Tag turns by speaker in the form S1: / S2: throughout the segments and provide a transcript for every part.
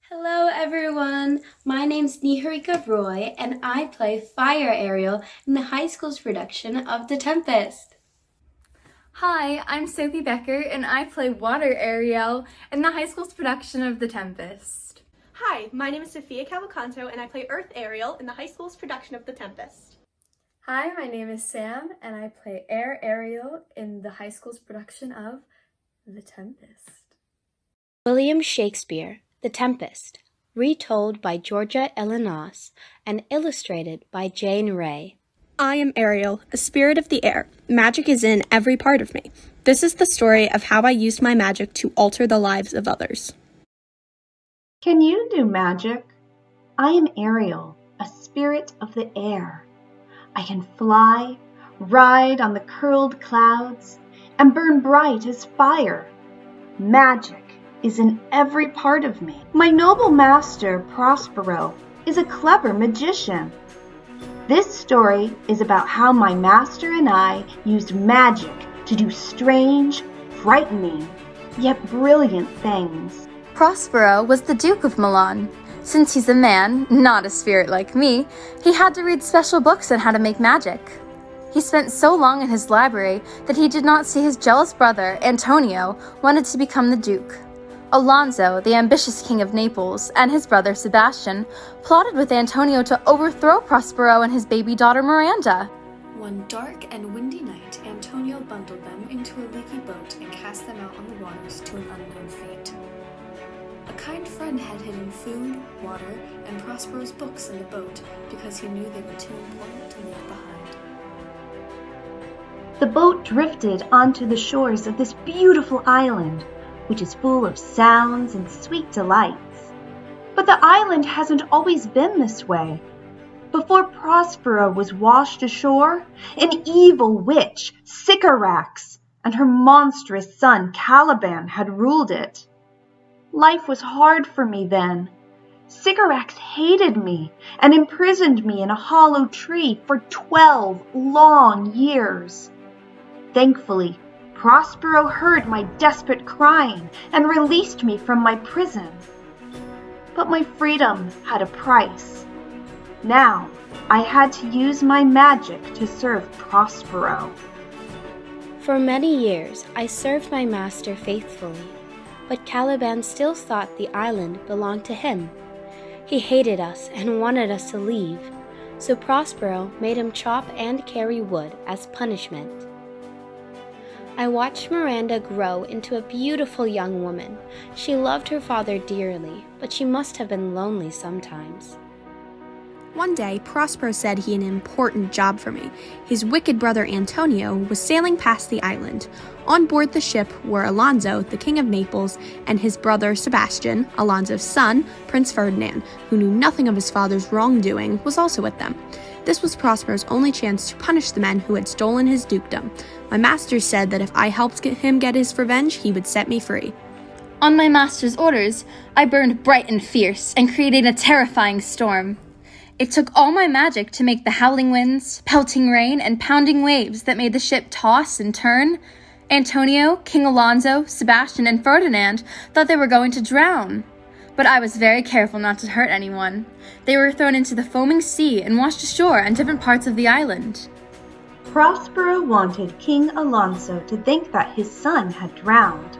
S1: Hello everyone, my name's Niharika Roy and I play Fire Ariel in the high school's production of The Tempest.
S2: Hi, I'm Sophie Becker and I play Water Ariel in the high school's production of The Tempest.
S3: Hi, my name is Sophia Cavalcanto and I play Earth Ariel in the high school's production of The Tempest.
S2: Hi, my name is Sam and I play Air Ariel in the high school's production of The Tempest.
S1: William Shakespeare, The Tempest, retold by Georgia Elenos and illustrated by Jane Ray.
S4: I am Ariel, a spirit of the air. Magic is in every part of me. This is the story of how I used my magic to alter the lives of others.
S5: Can you do magic? I am Ariel, a spirit of the air. I can fly, ride on the curled clouds, and burn bright as fire. Magic is in every part of me. My noble master, Prospero, is a clever magician. This story is about how my master and I used magic to do strange, frightening, yet brilliant things.
S2: Prospero was the Duke of Milan. Since he's a man, not a spirit like me, he had to read special books on how to make magic. He spent so long in his library that he did not see his jealous brother, Antonio, wanted to become the Duke. Alonso, the ambitious king of Naples, and his brother Sebastian plotted with Antonio to overthrow Prospero and his baby daughter Miranda.
S6: One dark and windy night, Antonio bundled them into a leaky boat and cast them out on the waters to an unknown fate. A kind friend had hidden food, water, and Prospero's books in the boat because he knew they were too important to leave behind.
S5: The boat drifted onto the shores of this beautiful island, which is full of sounds and sweet delights. But the island hasn't always been this way. Before Prospero was washed ashore, an evil witch, Sycorax, and her monstrous son Caliban had ruled it. Life was hard for me then. Sycorax hated me and imprisoned me in a hollow tree for 12 long years. Thankfully, Prospero heard my desperate crying and released me from my prison. But my freedom had a price. Now, I had to use my magic to serve Prospero.
S1: For many years, I served my master faithfully, but Caliban still thought the island belonged to him. He hated us and wanted us to leave, so Prospero made him chop and carry wood as punishment. I watched Miranda grow into a beautiful young woman. She loved her father dearly, but she must have been lonely sometimes.
S4: One day, Prospero said he had an important job for me. His wicked brother Antonio was sailing past the island. On board the ship were Alonso, the king of Naples, and his brother Sebastian, Alonso's son, Prince Ferdinand, who knew nothing of his father's wrongdoing, was also with them. This was Prospero's only chance to punish the men who had stolen his dukedom. My master said that if I helped him get his revenge, he would set me free.
S2: On my master's orders, I burned bright and fierce and created a terrifying storm. It took all my magic to make the howling winds, pelting rain, and pounding waves that made the ship toss and turn. Antonio, King Alonso, Sebastian, and Ferdinand thought they were going to drown. But I was very careful not to hurt anyone. They were thrown into the foaming sea and washed ashore on different parts of the island.
S5: Prospero wanted King Alonso to think that his son had drowned.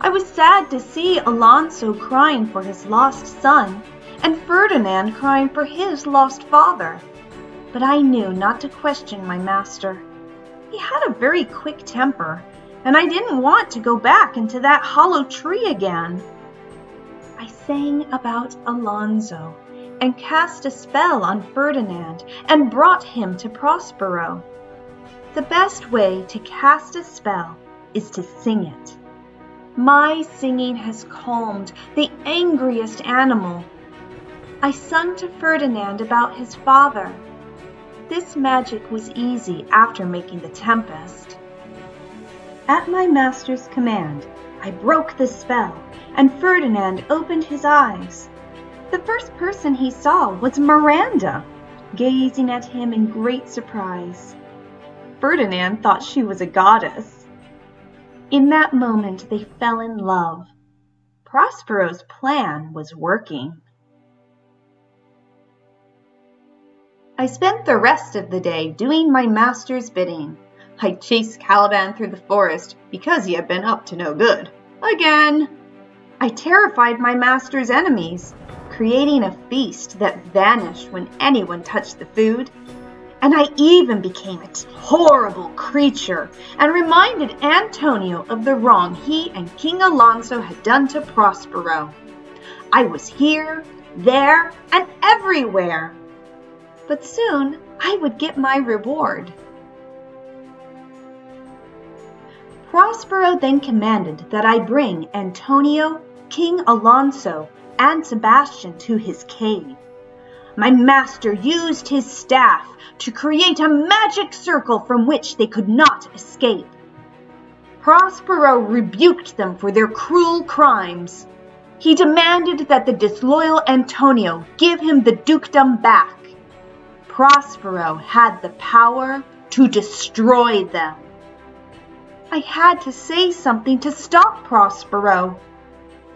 S5: I was sad to see Alonso crying for his lost son, and Ferdinand crying for his lost father. But I knew not to question my master. He had a very quick temper, and I didn't want to go back into that hollow tree again. I sang about Alonso and cast a spell on Ferdinand and brought him to Prospero. The best way to cast a spell is to sing it. My singing has calmed the angriest animal. I sung to Ferdinand about his father. This magic was easy after making the Tempest. At my master's command, I broke the spell, and Ferdinand opened his eyes. The first person he saw was Miranda, gazing at him in great surprise. Ferdinand thought she was a goddess. In that moment, they fell in love. Prospero's plan was working. I spent the rest of the day doing my master's bidding. I chased Caliban through the forest because he had been up to no good. Again! I terrified my master's enemies, creating a feast that vanished when anyone touched the food. And I even became a horrible creature and reminded Antonio of the wrong he and King Alonso had done to Prospero. I was here, there, and everywhere. But soon I would get my reward. Prospero then commanded that I bring Antonio, King Alonso, and Sebastian to his cave. My master used his staff to create a magic circle from which they could not escape. Prospero rebuked them for their cruel crimes. He demanded that the disloyal Antonio give him the dukedom back. Prospero had the power to destroy them. I had to say something to stop Prospero.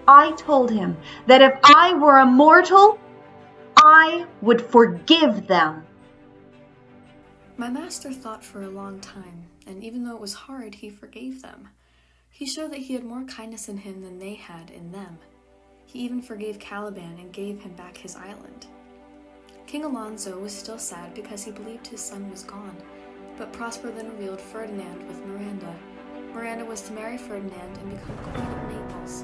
S5: I told him that if I were immortal, I would forgive them.
S6: My master thought for a long time, and even though it was hard, he forgave them. He showed that he had more kindness in him than they had in them. He even forgave Caliban and gave him back his island. King Alonso was still sad because he believed his son was gone, but Prospero then revealed Ferdinand with Miranda. Miranda was to marry Ferdinand and become Queen of Naples.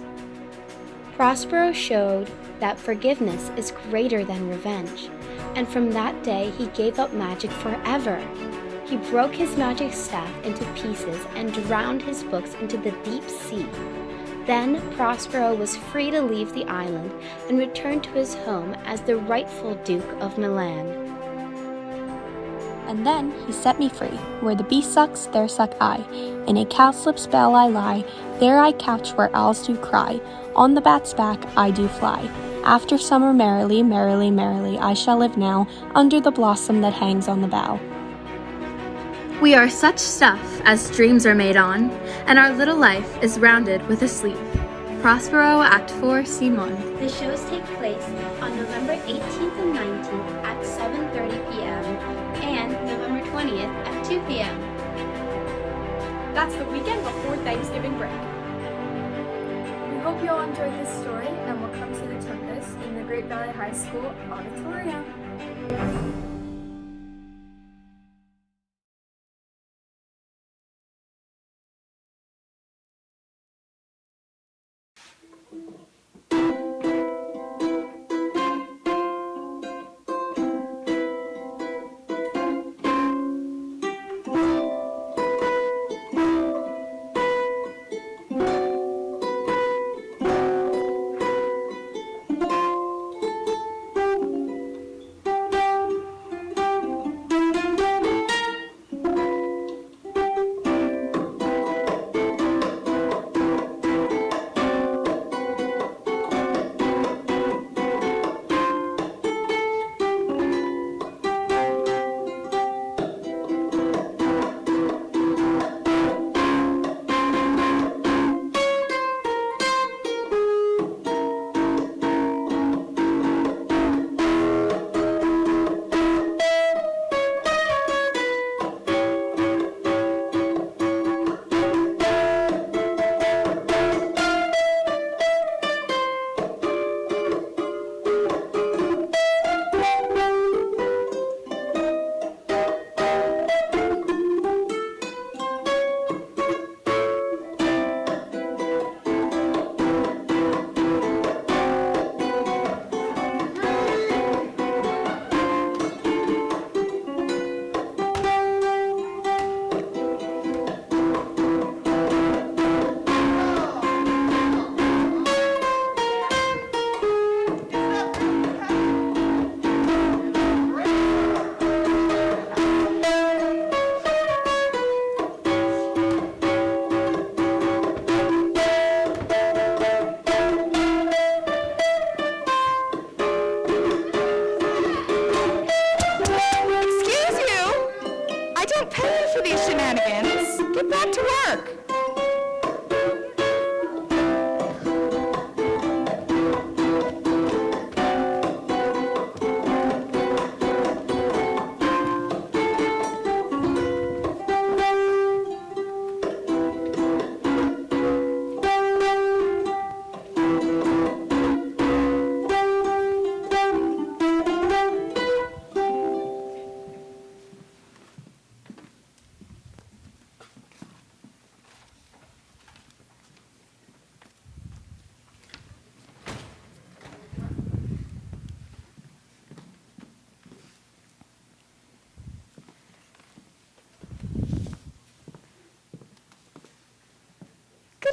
S1: Prospero showed that forgiveness is greater than revenge, and from that day he gave up magic forever. He broke his magic staff into pieces and drowned his books into the deep sea. Then Prospero was free to leave the island and return to his home as the rightful Duke of Milan.
S4: And then he set me free. Where the bee sucks, there suck I. In a cowslip's bell I lie. There I couch where owls do cry. On the bat's back I do fly. After summer merrily, merrily, merrily, I shall live now under the blossom that hangs on the bough.
S2: We are such stuff as dreams are made on, and our little life is rounded with a sleep. Prospero, Act 4, Scene 1.
S1: The shows take place on November 18th and 19th at 7:30 p.m. and November 20th at 2 p.m.
S3: That's the weekend before Thanksgiving break.
S7: We hope you all enjoyed this story and will come see the Tempest in the Great Valley High School auditorium.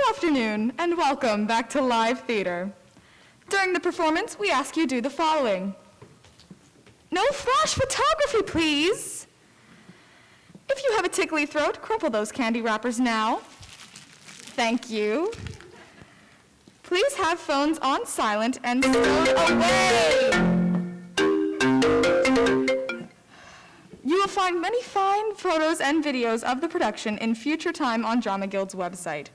S8: afternoon, and welcome back to live theater. During the performance, we ask you do the following. No flash photography, please. If you have a tickly throat, crumple those candy wrappers now. Thank you. Please have phones on silent and stowed away. You will find many fine photos and videos of the production in future time on Drama Guild's website.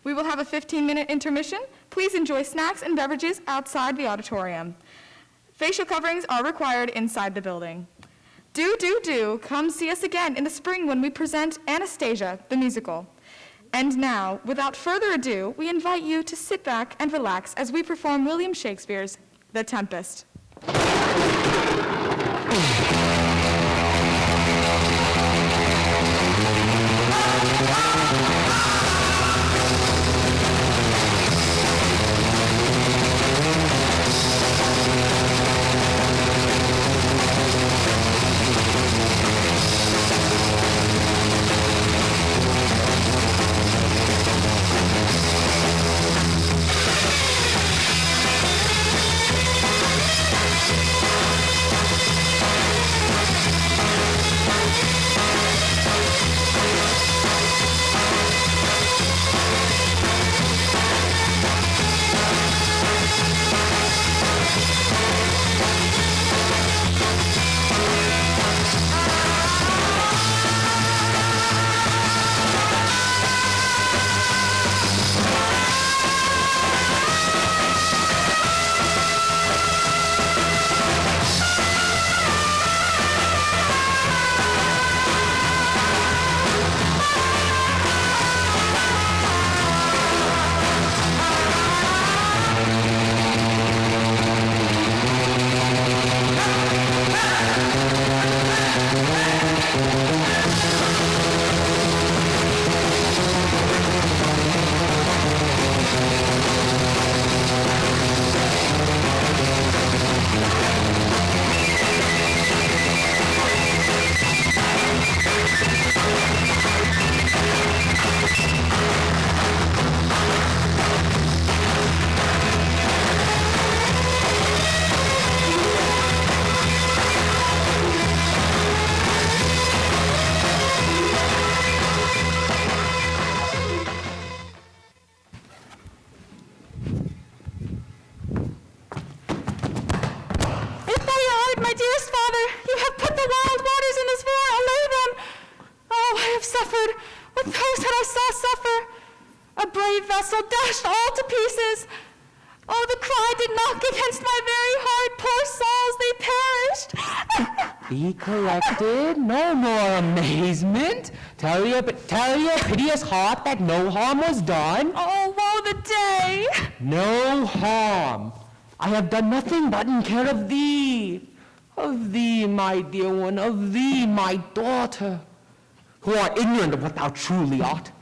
S8: We will have a 15-minute intermission. Please enjoy snacks and beverages outside the auditorium. Facial coverings are required inside the building. Do come see us again in the spring when we present Anastasia, the musical. And now, without further ado, we invite you to sit back and relax as we perform William Shakespeare's The Tempest. Dashed all to pieces. Oh, the cry did knock against my very heart. Poor souls, they perished.
S9: Be collected, no more amazement. Tell your piteous heart that no harm was done.
S8: Oh, woe the day.
S9: No harm. I have done nothing but in care of thee. Of thee, my dear one, of thee, my daughter, who art ignorant of what thou truly art.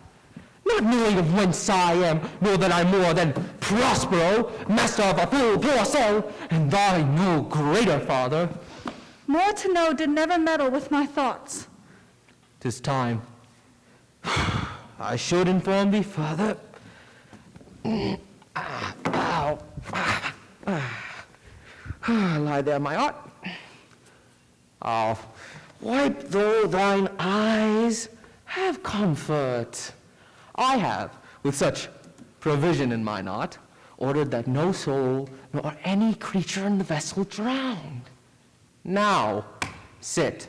S9: Not knowing of whence I am, nor that I'm more than Prospero, master of a full poor soul, and thy no greater father.
S8: More to know did never meddle with my thoughts.
S9: 'Tis time. I should inform thee further. Lie there, my art. Wipe thou thine eyes. Have comfort. I have, with such provision in mine art, ordered that no soul nor any creature in the vessel drown. Now, sit.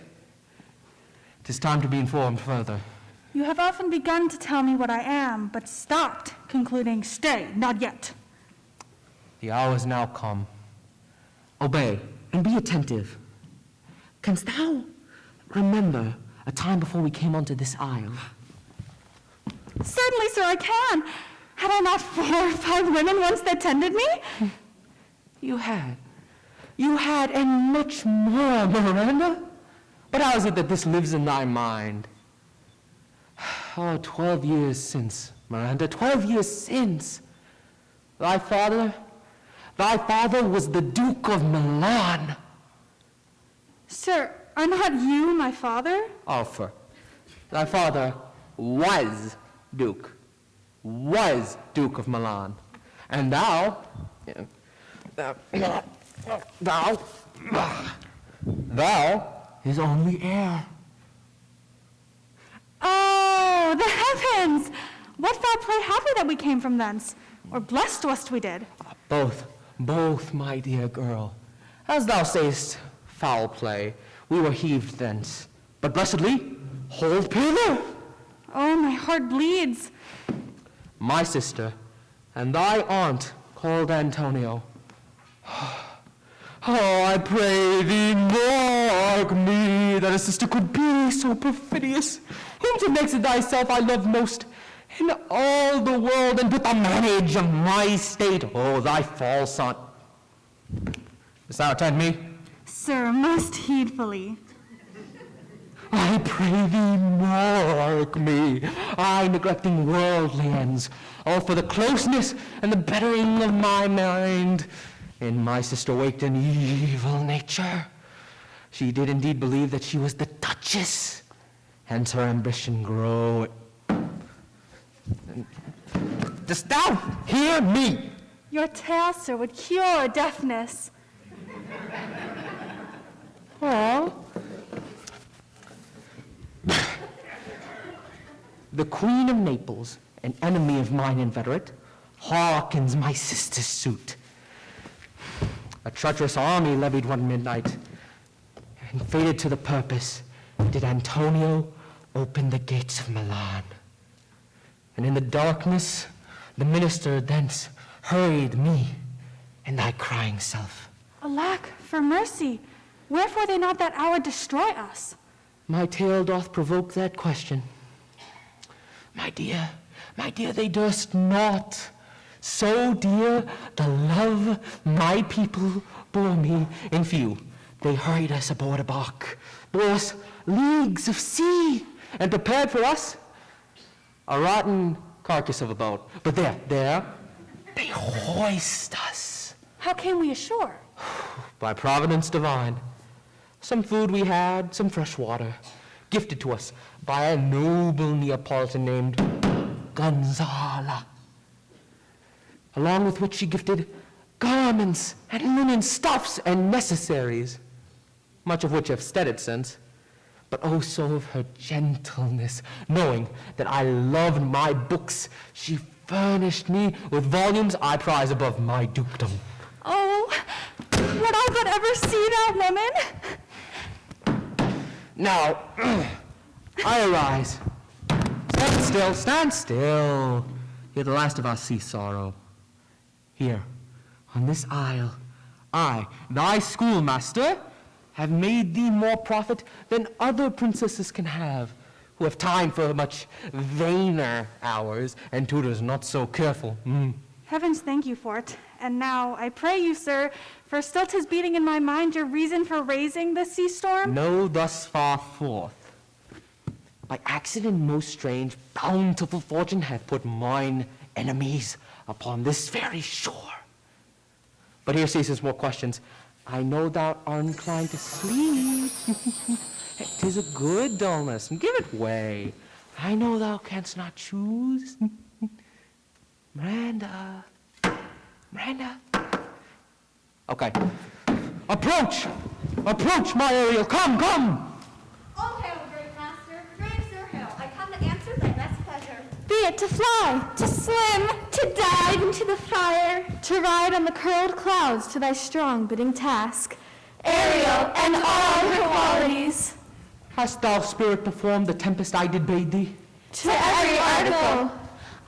S9: 'Tis time to be informed further.
S8: You have often begun to tell me what I am, but stopped, concluding, stay, not yet.
S9: The hour is now come. Obey and be attentive. Canst thou remember a time before we came onto this isle?
S8: Certainly, sir, I can. Had I not 4 or 5 women once that tended me?
S9: You had. You had, and much more, Miranda. But how is it that this lives in thy mind? Oh, 12 years since, Miranda, 12 years since. Thy father was the Duke of Milan.
S8: Sir, are not you my father?
S9: Arthur, thy father was Duke. was Duke of Milan, and thou his only heir.
S8: Oh, the heavens! What foul play have we that we came from thence? Or blessed was't we did?
S9: Both, my dear girl. As thou sayest, foul play, we were heaved thence. But blessedly, hold hither.
S8: Oh, my heart bleeds.
S9: My sister, and thy aunt, called Antonio. Oh, I pray thee, mark me, that a sister could be so perfidious, whom to next to thyself I love most in all the world, and put the manage of my state, oh, thy false son. Dost thou attend me?
S8: Sir, most heedfully.
S9: I pray thee, mark me, I neglecting worldly ends, all for the closeness and the bettering of my mind. In my sister waked an evil nature. She did indeed believe that she was the Duchess, hence her ambition grow. Dost thou hear me?
S8: Your tale, sir, would cure deafness.
S9: Well, the Queen of Naples, an enemy of mine inveterate, hearkens my sister's suit. A treacherous army levied one midnight, and fated to the purpose, did Antonio open the gates of Milan. And in the darkness, the minister thence hurried me and thy crying self.
S8: Alack, for mercy, wherefore they not that hour destroy us?
S9: My tale doth provoke that question. My dear, they durst not. So dear the love my people bore me in few. They hurried us aboard a bark, bore us leagues of sea, and prepared for us a rotten carcass of a boat. But there, they hoist us.
S8: How came we ashore?
S9: By providence divine. Some food we had, some fresh water, gifted to us by a noble Neapolitan named Gonzala, along with which she gifted garments and linen stuffs and necessaries, much of which have steaded since, but oh, so of her gentleness, knowing that I loved my books, she furnished me with volumes I prize above my dukedom.
S8: Oh, would I but ever see that woman?
S9: Now, I arise. Stand still. You're the last of our sea sorrow. Here, on this isle, I, thy schoolmaster, have made thee more profit than other princesses can have, who have time for much vainer hours and tutors not so careful.
S8: Heavens thank you for it. And now, I pray you, sir, for still 'tis beating in my mind your reason for raising this sea storm?
S9: Know thus far forth. By accident most strange, bountiful fortune hath put mine enemies upon this very shore. But here ceases more questions. I know thou art inclined to sleep. 'Tis a good dullness, and give it way. I know thou canst not choose. Miranda. Okay. Approach, my Ariel. Come.
S3: All hail, great master. Brave Sir Hail, I come to answer thy best pleasure.
S8: Be it to fly, to swim, to dive into the fire, to ride on the curled clouds to thy strong bidding task. Ariel and all her qualities.
S9: Hast thou, spirit, performed the tempest I did bade thee?
S8: To every article.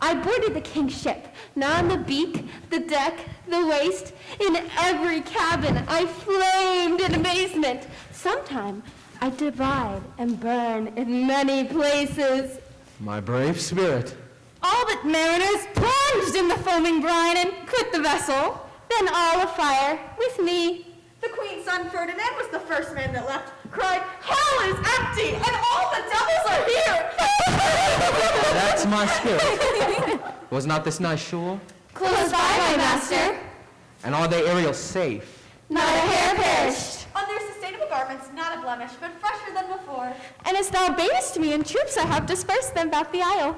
S8: I boarded the king's ship, now on the beak, the deck, the waist, in every cabin I flamed in amazement. Sometime I divide and burn in many places.
S9: My brave spirit.
S8: All but mariners plunged in the foaming brine and quit the vessel. Then all afire with me.
S3: The queen's son Ferdinand was the first man that left, cried, "Hell is empty, and all the devils are here!"
S9: That's my spirit. Was not this nice shore?
S8: Close by, my master.
S9: And are they, Ariel, safe?
S8: Not a hair perished.
S3: On their sustainable garments, not a blemish, but fresher than before.
S8: And as thou badest me in troops, I have dispersed them about the isle.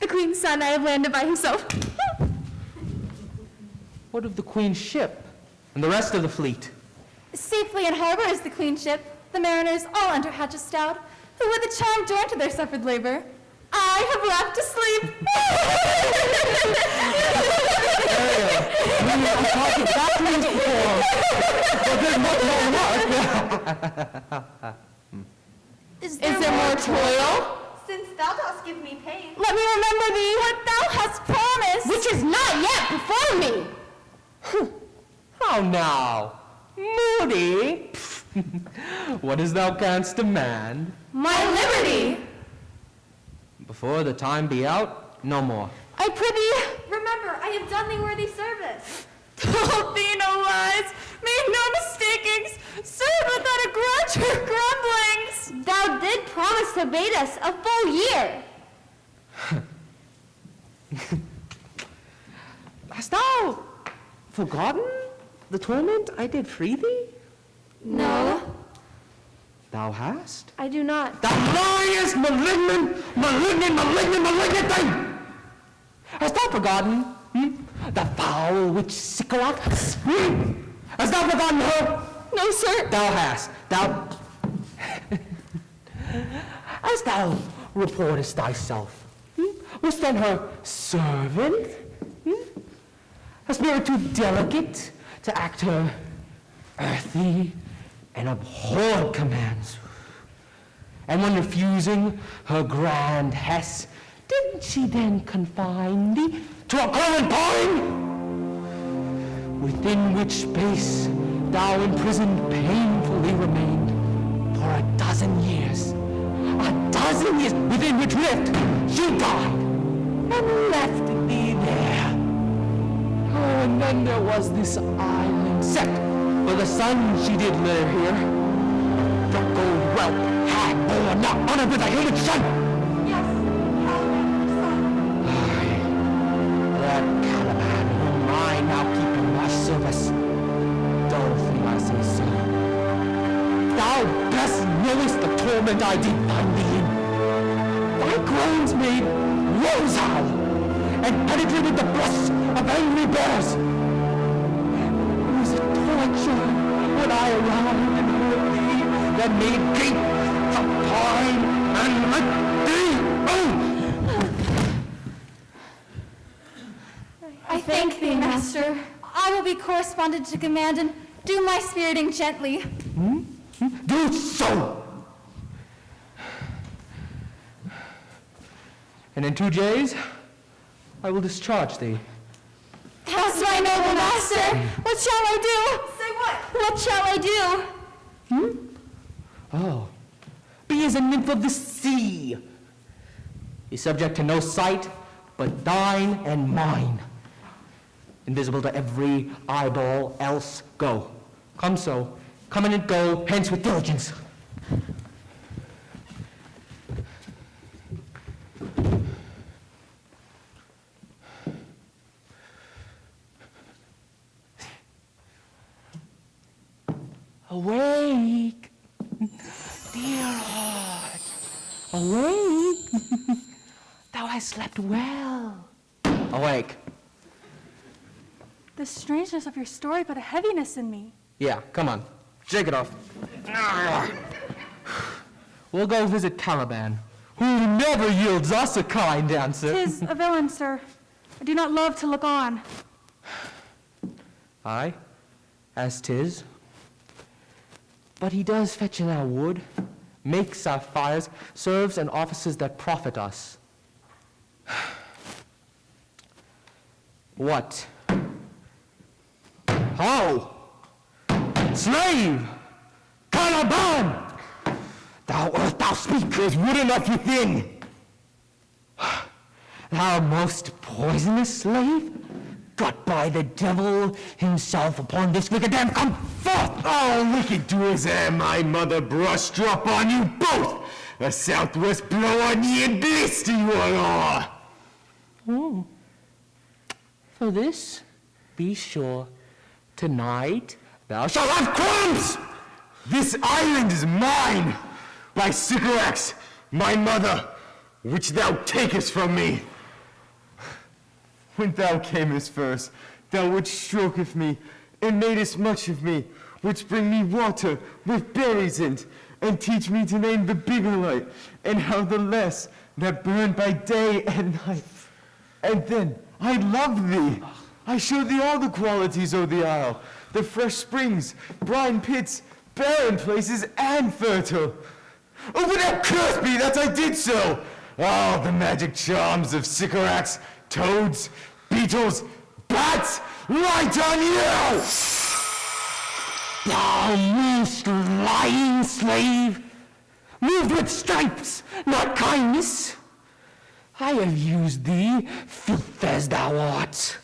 S7: The queen's son I have landed by himself.
S9: What of the queen's ship and the rest of the fleet?
S3: Safely in harbor is the queen's ship, the mariners all under hatches stout, who with a charm joined to their suffered labor. I have left to sleep.
S9: I'm talking back to this before.
S3: Is there more toil? Since thou dost give me pain, let me remember thee what thou hast promised, which is not yet before me.
S9: How now, Moody? What is thou canst demand?
S3: My liberty.
S9: Before the time be out, no more.
S3: I prithee, remember, I have done thee worthy service. Told thee no lies, made no mistakings, served without a grudge or grumblings. Thou did promise to bait us a full year.
S9: Hast thou forgotten the torment I did free thee?
S3: No,
S9: Thou hast?
S3: I do not.
S9: Thou lyest, malignant thing! Hast thou forgotten, the foul witch Sycorax? Hast thou forgotten her?
S3: No, sir.
S9: Thou hast. As thou reportest thyself, was then her servant? A spirit too delicate to act her earthy and abhorred commands? And when refusing her grand hest, didn't she then confine thee to a common pine? Within which space thou imprisoned painfully remained for a dozen years, within which rift she died and left thee there. Oh, and then there was this island set for the sun she did live here. Don't go well, hag, or not honored with a human son.
S3: Yes, Caliban, son.
S9: Aye, that Caliban whom I now keep in my service. Dorothy, I say so. Thou best knowest the torment I did find thee in. Thy groans made rose howl, and penetrated the breasts of angry bears. It was a torture when I arrived and heard thee, that made gape the pine and let thee
S3: I thank thee, master. I will be correspondent to command and do my spiriting gently.
S9: Do so! And in 2 days, I will discharge thee.
S3: Pass, my noble master. What shall I do? Say what? What shall I do?
S9: Oh, be as a nymph of the sea. Be subject to no sight but thine and mine. Invisible to every eyeball, else go. Come so, come in and go, hence with diligence. Awake, dear heart, awake. Thou hast slept well. Awake.
S7: The strangeness of your story put a heaviness in me.
S9: Yeah, come on, shake it off. We'll go visit Caliban, who never yields us a kind answer.
S7: 'Tis a villain, sir. I do not love to look on.
S9: Aye, as 'tis. But he does fetch in our wood, makes our fires, serves and offices that profit us. What? How? Slave! Caliban! Thou earth, thou speak, there's wood enough within. Thou most poisonous slave? Got by the devil himself upon this wicked dam, come forth!
S10: Oh, wicked do as am, my mother brush drop on you both! A southwest blow on ye and blister you all!
S9: Oh. For this, be sure, tonight thou shalt have crumbs!
S10: This island is mine, by Sycorax, my mother, which thou takest from me. When thou camest first, thou wouldst stroke of me, and madest much of me, wouldst bring me water with berries in't, and teach me to name the bigger light, and how the less that burned by day and night. And then I loved thee. I showed thee all the qualities of the isle, the fresh springs, brine pits, barren places, and fertile. Oh, would thou curse me that I did so! All the magic charms of sycorax, toads, beetles, bats, light on you!
S9: Thou most lying slave, moved with stripes, not kindness. I have used thee, filth as thou art,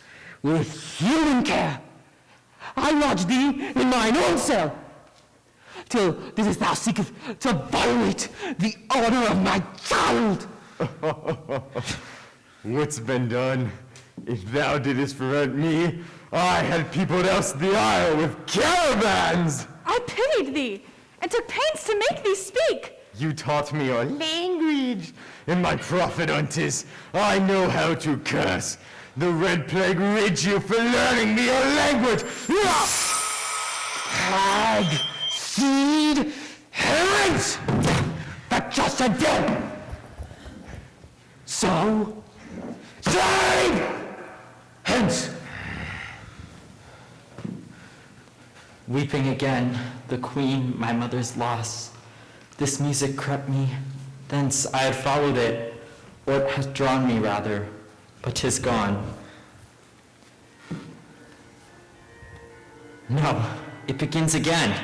S9: with human care. I lodged thee in mine own cell, till didst thou seeketh to violate the honor of my child.
S10: What's been done? If thou didst prevent me, I had peopled else the isle with caravans.
S8: I pitied thee, and took pains to make thee speak.
S10: You taught me your language. In my profit untis, I know how to curse. The Red Plague rids you for learning me your language.
S9: Hag, seed, hence! That just a dead. So, save! Hence!
S11: Weeping again, the queen, my mother's loss. This music crept me, thence I had followed it, or it has drawn me rather, but 'tis gone. No, it begins again.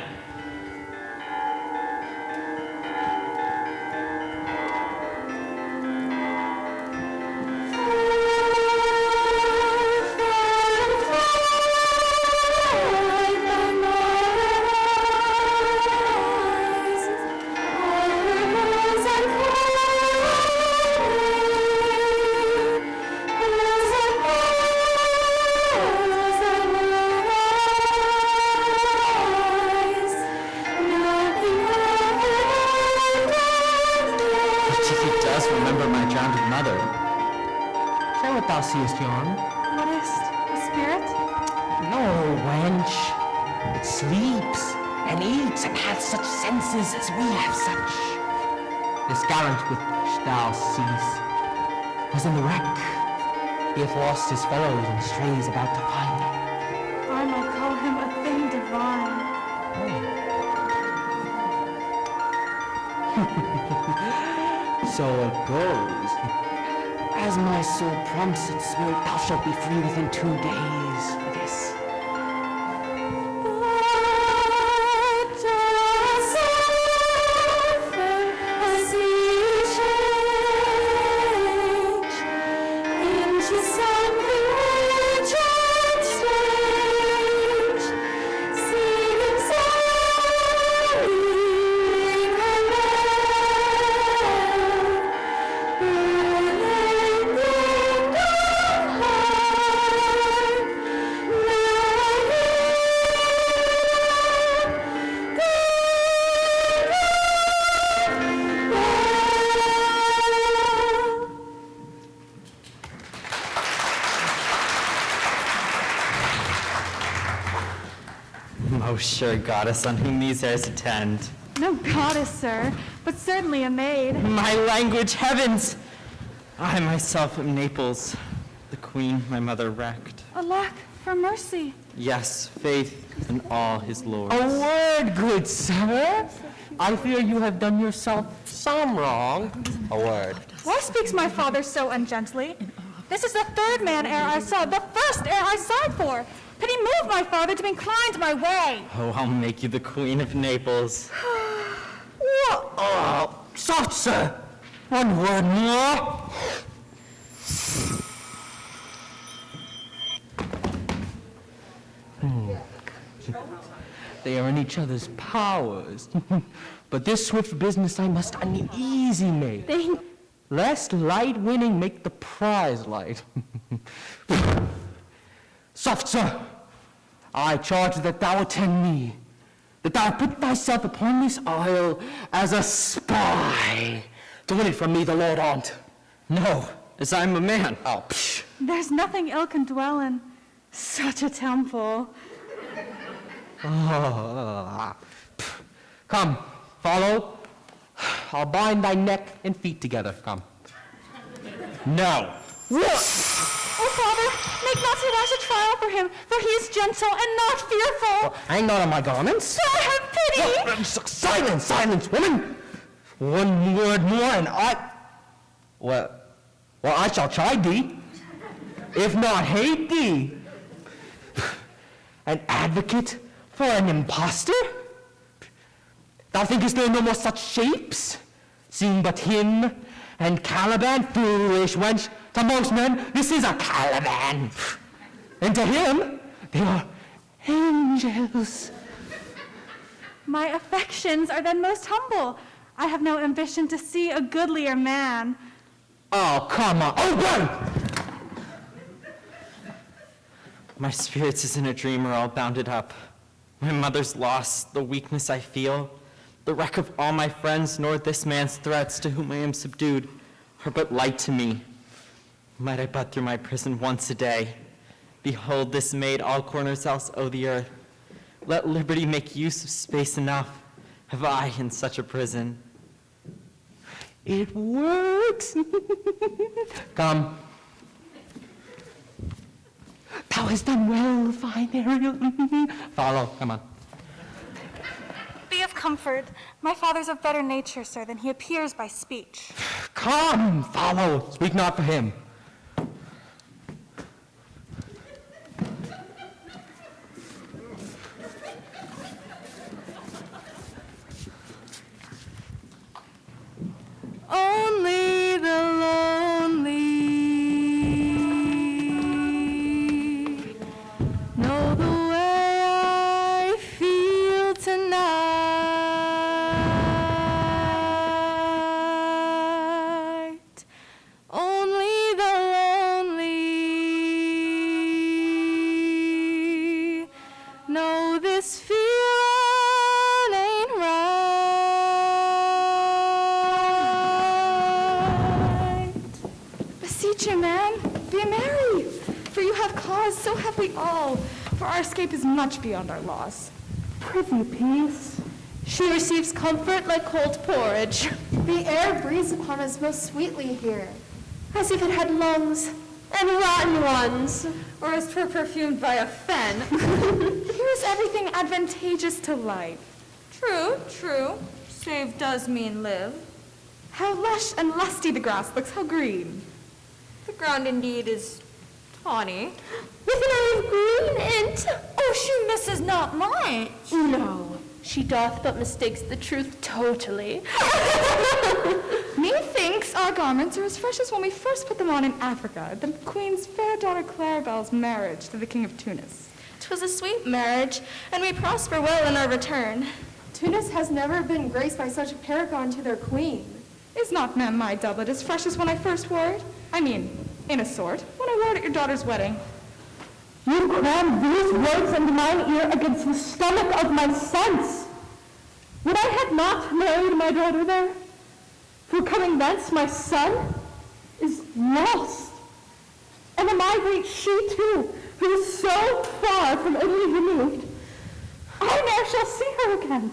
S9: Thou seest yon.
S8: What is't? A spirit?
S9: No, wench. It sleeps and eats and hath such senses as we have such. This gallant which thou seest was in the wreck. He hath lost his fellows and strays about to find.
S8: I might call him a thing divine.
S9: So it goes. As my soul prompts its spirit, thou shalt be free within 2 days for this.
S11: Most sure goddess on whom these airs attend.
S8: No goddess, sir, but certainly a maid.
S11: My language, heavens! I myself am Naples, the queen my mother wrecked.
S8: Alack, for mercy.
S11: Yes, faith in all his lords.
S9: A word, good sir. I fear you have done yourself some wrong. A word.
S8: Why speaks my father so ungently? This is the third man ere I saw, the first ere I sighed for. Pity move my father to be inclined my way.
S11: Oh, I'll make you the queen of Naples.
S9: What? Oh, soft, sir. One word more. They are in each other's powers. But this swift business I must uneasy make. Lest light winning make the prize light. Soft, sir, I charge that thou attend me, that thou put thyself upon this isle as a spy, to win it from me, the Lord Aunt. No,
S11: as I am a man. Oh, psh.
S8: There's nothing ill can dwell in such a temple.
S9: Come, follow. I'll bind thy neck and feet together. Come. No.
S8: Oh, Father, make not so rash a trial for him, for he is gentle and not fearful.
S9: Well, hang not on my garments.
S8: Sir, have pity!
S9: Silence, silence, woman! One word more and I... Well, I shall chide thee, if not hate thee. An advocate for an impostor? Thou thinkest there are no more such shapes? Seeing but him and Caliban, foolish wench. To most men, this is a Caliban. And to him, they are angels.
S8: My affections are then most humble. I have no ambition to see a goodlier man.
S9: Oh, come on. Oh, run!
S11: My spirits as in a dream are all bounded up. My mother's loss, the weakness I feel, the wreck of all my friends, nor this man's threats to whom I am subdued, are but light to me. Might I but through my prison once a day, behold this maid all corners else o' the earth. Let liberty make use of space enough, have I in such a prison.
S9: It works. Come. Thou hast done well, fine Ariel. Follow, come on.
S8: Be of comfort. My father's of better nature, sir, than he appears by speech.
S9: Come, follow. Speak not for him.
S8: Only the lonely know the way I feel tonight. Only the lonely know this feeling ain't right. Beseech you, man, be merry, for you have cause, so have we all, for our escape is much beyond our loss. Prithee, peace. She receives comfort like cold porridge.
S7: The air breathes upon us most sweetly here.
S8: As if it had lungs, and rotten ones, or as 'twere perfumed by a fen. Here is everything advantageous to life. True, true. Save does mean live. How lush and lusty the grass looks, how green. The ground indeed is tawny. With an eye of green in't. Oh, she misses not much. No, she doth but mistakes the truth totally. Methinks our garments are as fresh as when we first put them on in Africa at the Queen's fair daughter Claribel's marriage to the King of Tunis. 'Twas a sweet marriage, and we prosper well in our return.
S7: Tunis has never been graced by such a paragon to their queen.
S8: Is not, ma'am, my doublet as fresh as when I first wore it? I mean, in a sort, when I wore it at your daughter's wedding.
S12: You cram these words into mine ear against the stomach of my sense. Would I had not married my daughter there? For coming thence my son is lost. And am I great she too, who is so far from Italy removed? I ne'er shall see her again.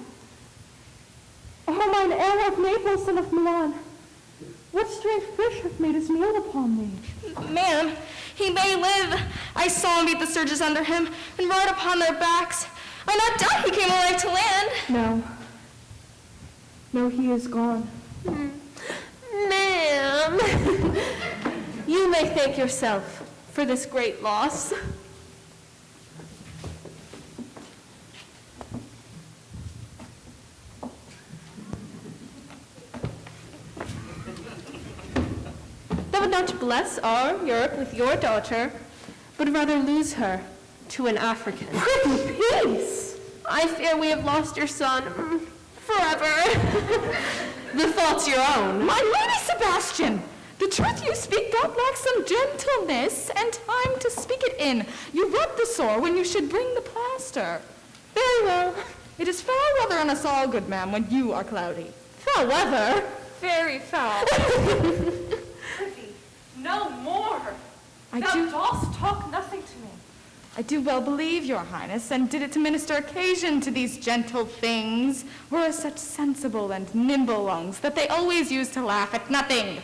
S12: Oh, mine heir of Naples and of Milan, what strange fish hath made his meal upon thee?
S8: Ma'am, he may live. I saw him beat the surges under him and ride upon their backs. I not doubt he came alive to land.
S12: No, he is gone.
S7: Ma'am, you may thank yourself for this great loss. Thou would not bless our Europe with your daughter, but rather lose her to an African.
S12: Pretty peace!
S7: I fear we have lost your son forever.
S8: The fault's your own. My lady Sebastian, the truth you speak doth lack some gentleness and time to speak it in. You rub the sore when you should bring the plaster. Very well. It is foul weather on us all, good ma'am, when you are cloudy. Foul weather? Very foul.
S3: no more.
S8: I
S3: Thou
S8: do-
S3: dost talk nothing to me.
S8: I do well believe, your highness, and did it to minister occasion to these gentle things, were such sensible and nimble lungs that they always used to laugh at nothing.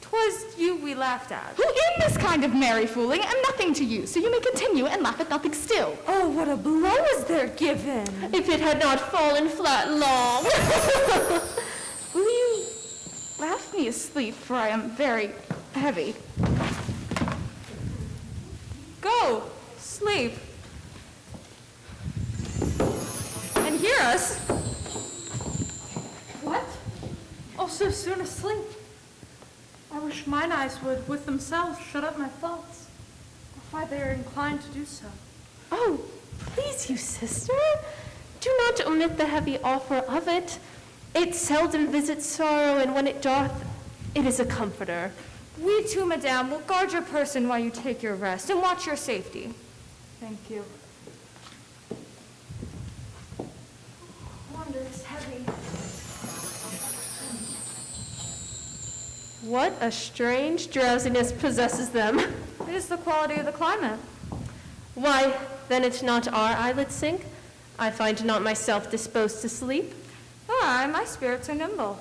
S3: 'Twas you we laughed at.
S8: Who in this kind of merry fooling am nothing to you, so you may continue and laugh at nothing still.
S3: Oh, what a blow is there given!
S12: If it had not fallen flat long.
S8: Will you laugh me asleep, for I am very heavy.
S3: Go, sleep. And hear us.
S7: What? Oh, so soon asleep? I wish mine eyes would, with themselves, shut up my thoughts. Why they are inclined to do so.
S12: Oh, please you, sister, do not omit the heavy offer of it. It seldom visits sorrow, and when it doth, it is a comforter.
S3: We too, madame, will guard your person while you take your rest and watch your safety.
S7: Thank you. Wonder is heavy.
S12: What a strange drowsiness possesses them.
S3: It is the quality of the climate.
S12: Why, then it's not our eyelids sink? I find not myself disposed to sleep.
S3: Aye, my spirits are nimble.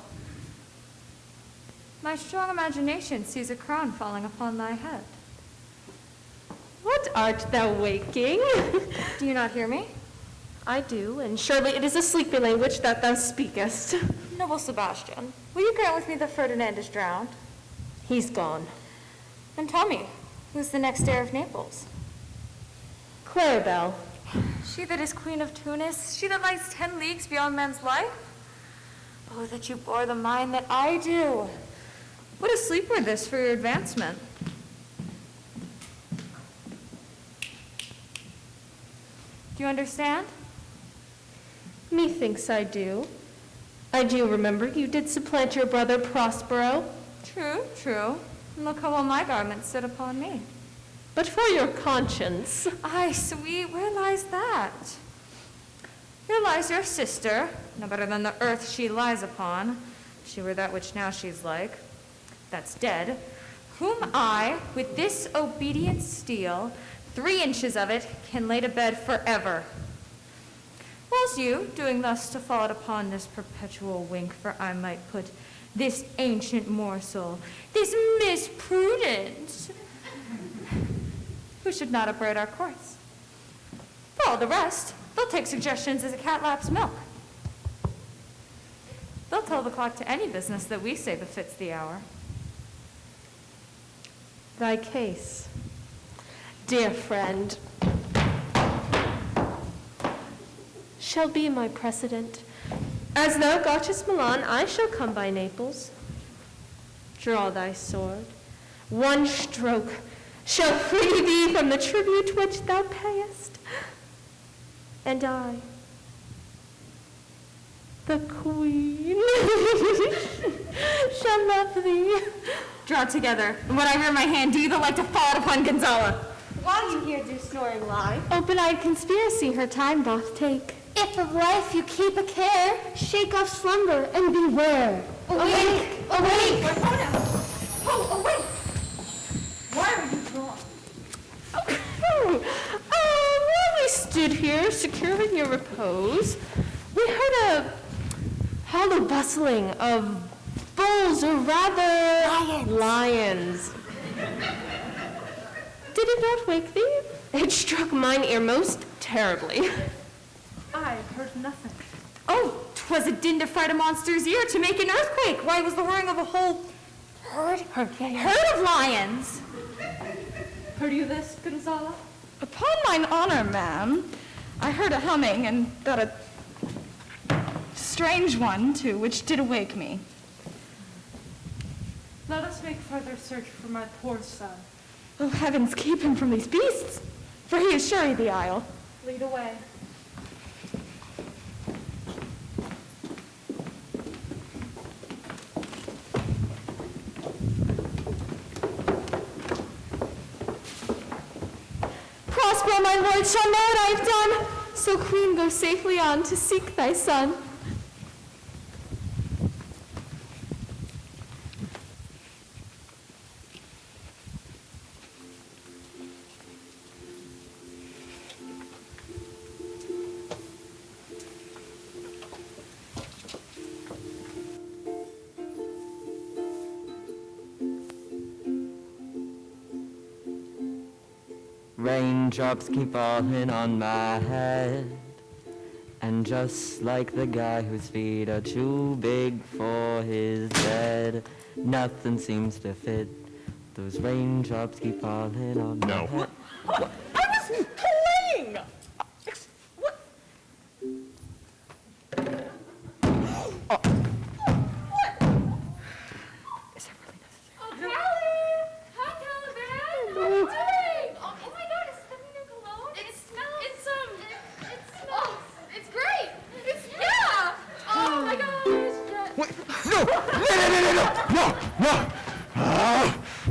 S3: My strong imagination sees a crown falling upon thy head.
S12: What art thou waking?
S3: Do you not hear me?
S12: I do, and surely it is a sleepy language that thou speakest.
S3: Noble Sebastian, will you grant with me that Ferdinand is drowned?
S12: He's gone.
S3: Then tell me, who's the next heir of Naples?
S12: Claribel.
S3: She that is Queen of Tunis, she that lies 10 leagues beyond man's life? Oh, that you bore the mind that I do. What a sleep were this for your advancement. Do you understand?
S12: Methinks I do. I do remember you did supplant your brother Prospero.
S3: True, true. And look how well my garments sit upon me.
S12: But for your conscience.
S3: Aye, sweet, where lies that? Here lies your sister, no better than the earth she lies upon, if she were that which now she's like, that's dead, whom I, with this obedient steel, 3 inches of it, can lay to bed forever. Whilst you, doing thus to fall upon this perpetual wink, for I might put this ancient morsel, this Miss Prudence, who should not upbraid our course. For all the rest, they'll take suggestions as a cat laps milk. They'll tell the clock to any business that we say befits the hour.
S12: Thy case, dear friend, shall be my precedent. As thou gottest Milan, I shall come by Naples. Draw thy sword. One stroke shall free thee from the tribute which thou payest. And I, the queen, shall love thee.
S3: Draw together, and when I rear my hand, do you the like to fall upon Gonzala?
S12: While you here do snoring lie, open-eyed conspiracy her time doth take.
S13: If of life you keep a care, shake off slumber and beware.
S3: Awake!
S13: Awake!
S3: Oh, awake! Why are you gone?
S12: While we stood here, secure in your repose, we heard a hollow bustling of bulls, or rather lions. Did it not wake thee? It struck mine ear most terribly.
S7: I heard nothing.
S3: Oh, 'twas a din to fright a monster's ear to make an earthquake. Why, it was the whirring of a whole herd of lions.
S7: Heard you this, Gonzala?
S8: Upon mine honor, ma'am, I heard a humming, and that a strange one, too, which did awake me.
S7: Let us make further search for my poor son.
S8: Oh, heavens, keep him from these beasts, for he is surely the isle.
S7: Lead away.
S12: Prospero, my lord, shall know what I have done. So, queen, go safely on to seek thy son.
S11: Raindrops keep falling on my head. And just like the guy whose feet are too big for his bed, nothing seems to fit. Those raindrops keep falling on my head.
S12: I was playing!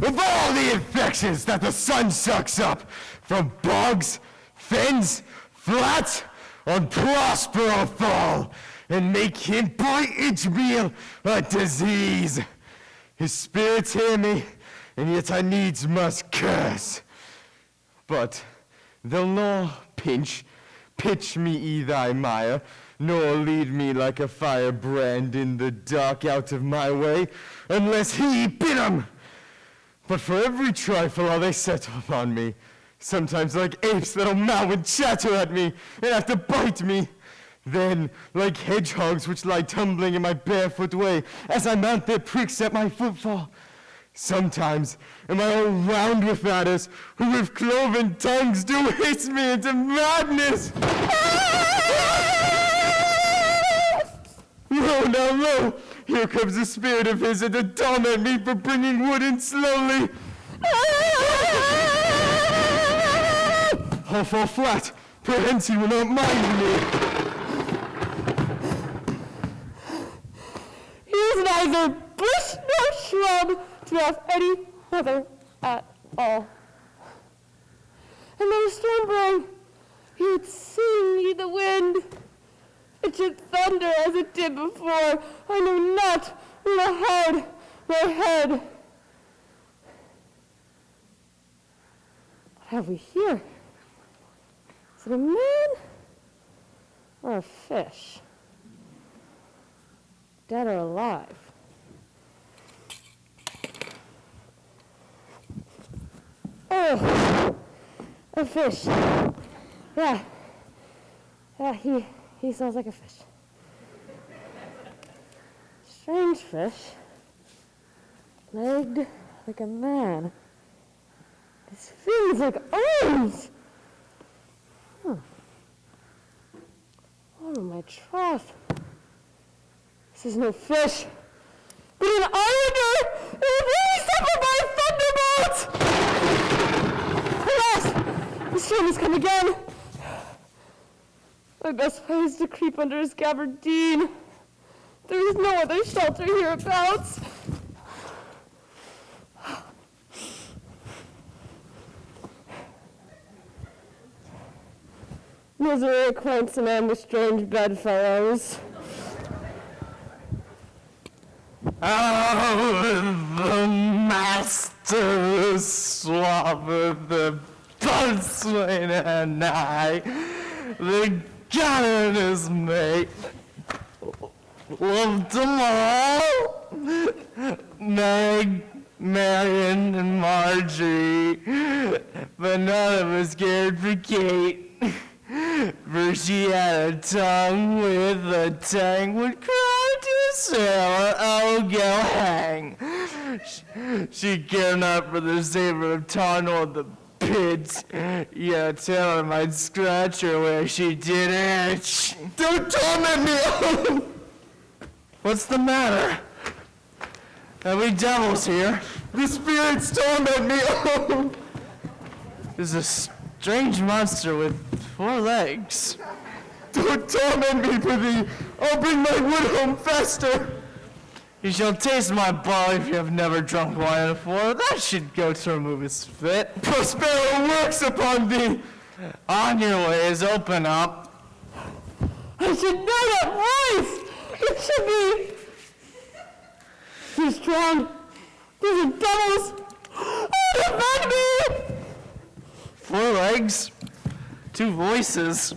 S10: Of all the infections that the sun sucks up, from bugs, fins, flats, on Prospero fall, and make him by each meal a disease. His spirits hear me, and yet I needs must curse. But they'll no pitch me i' thy mire, nor lead me like a firebrand in the dark out of my way, unless he bid 'em. But for every trifle are they set upon me, sometimes like apes that'll meow and chatter at me, and have to bite me. Then, like hedgehogs which lie tumbling in my barefoot way, as I mount their pricks at my footfall. Sometimes am I all round with adders, who with cloven tongues do hiss me into madness. Lo, now lo, here comes a spirit of his to torment me for bringing wood in slowly. I'll fall flat, perhence he will not mind me.
S12: He is neither bush nor shrub to have any weather at all. And though the storm brang, he would sing i' the wind. It should thunder as it did before. I knew not where to hide my head. What have we here? Is it a man or a fish? Dead or alive? Oh, a fish. Yeah, he smells like a fish. Strange fish. Legged like a man. His fins like arms. Oh, my trough. This is no fish, but an islander who will be suffered by thunderbolts! Alas, the storm has come again. My best way is to creep under his gabardine. There is no other shelter hereabouts. Misery acquaints a man with strange bedfellows.
S10: Oh, the master swallowed the boatswain and I, the governor's mate, loved them all. Meg, Marion, and Marjorie, but none of us cared for Kate. For she had a tongue with a tang, would cry to a sailor, oh, go hang. She cared not for the savor of tar nor the pits, yet a tailor might scratch her where she did itch. Don't torment me! What's the matter? Are we devils here? The spirits torment me! There's a strange monster with 4 legs. Don't torment me for thee. I'll bring my wood home faster. You shall taste my barley if you have never drunk wine before. That should go to remove his fit. Prospero works upon thee. On your ways, open up.
S12: I should know that voice. It should be. He's drowned. These are devils. Oh, defend me!
S10: 4 legs, 2 voices.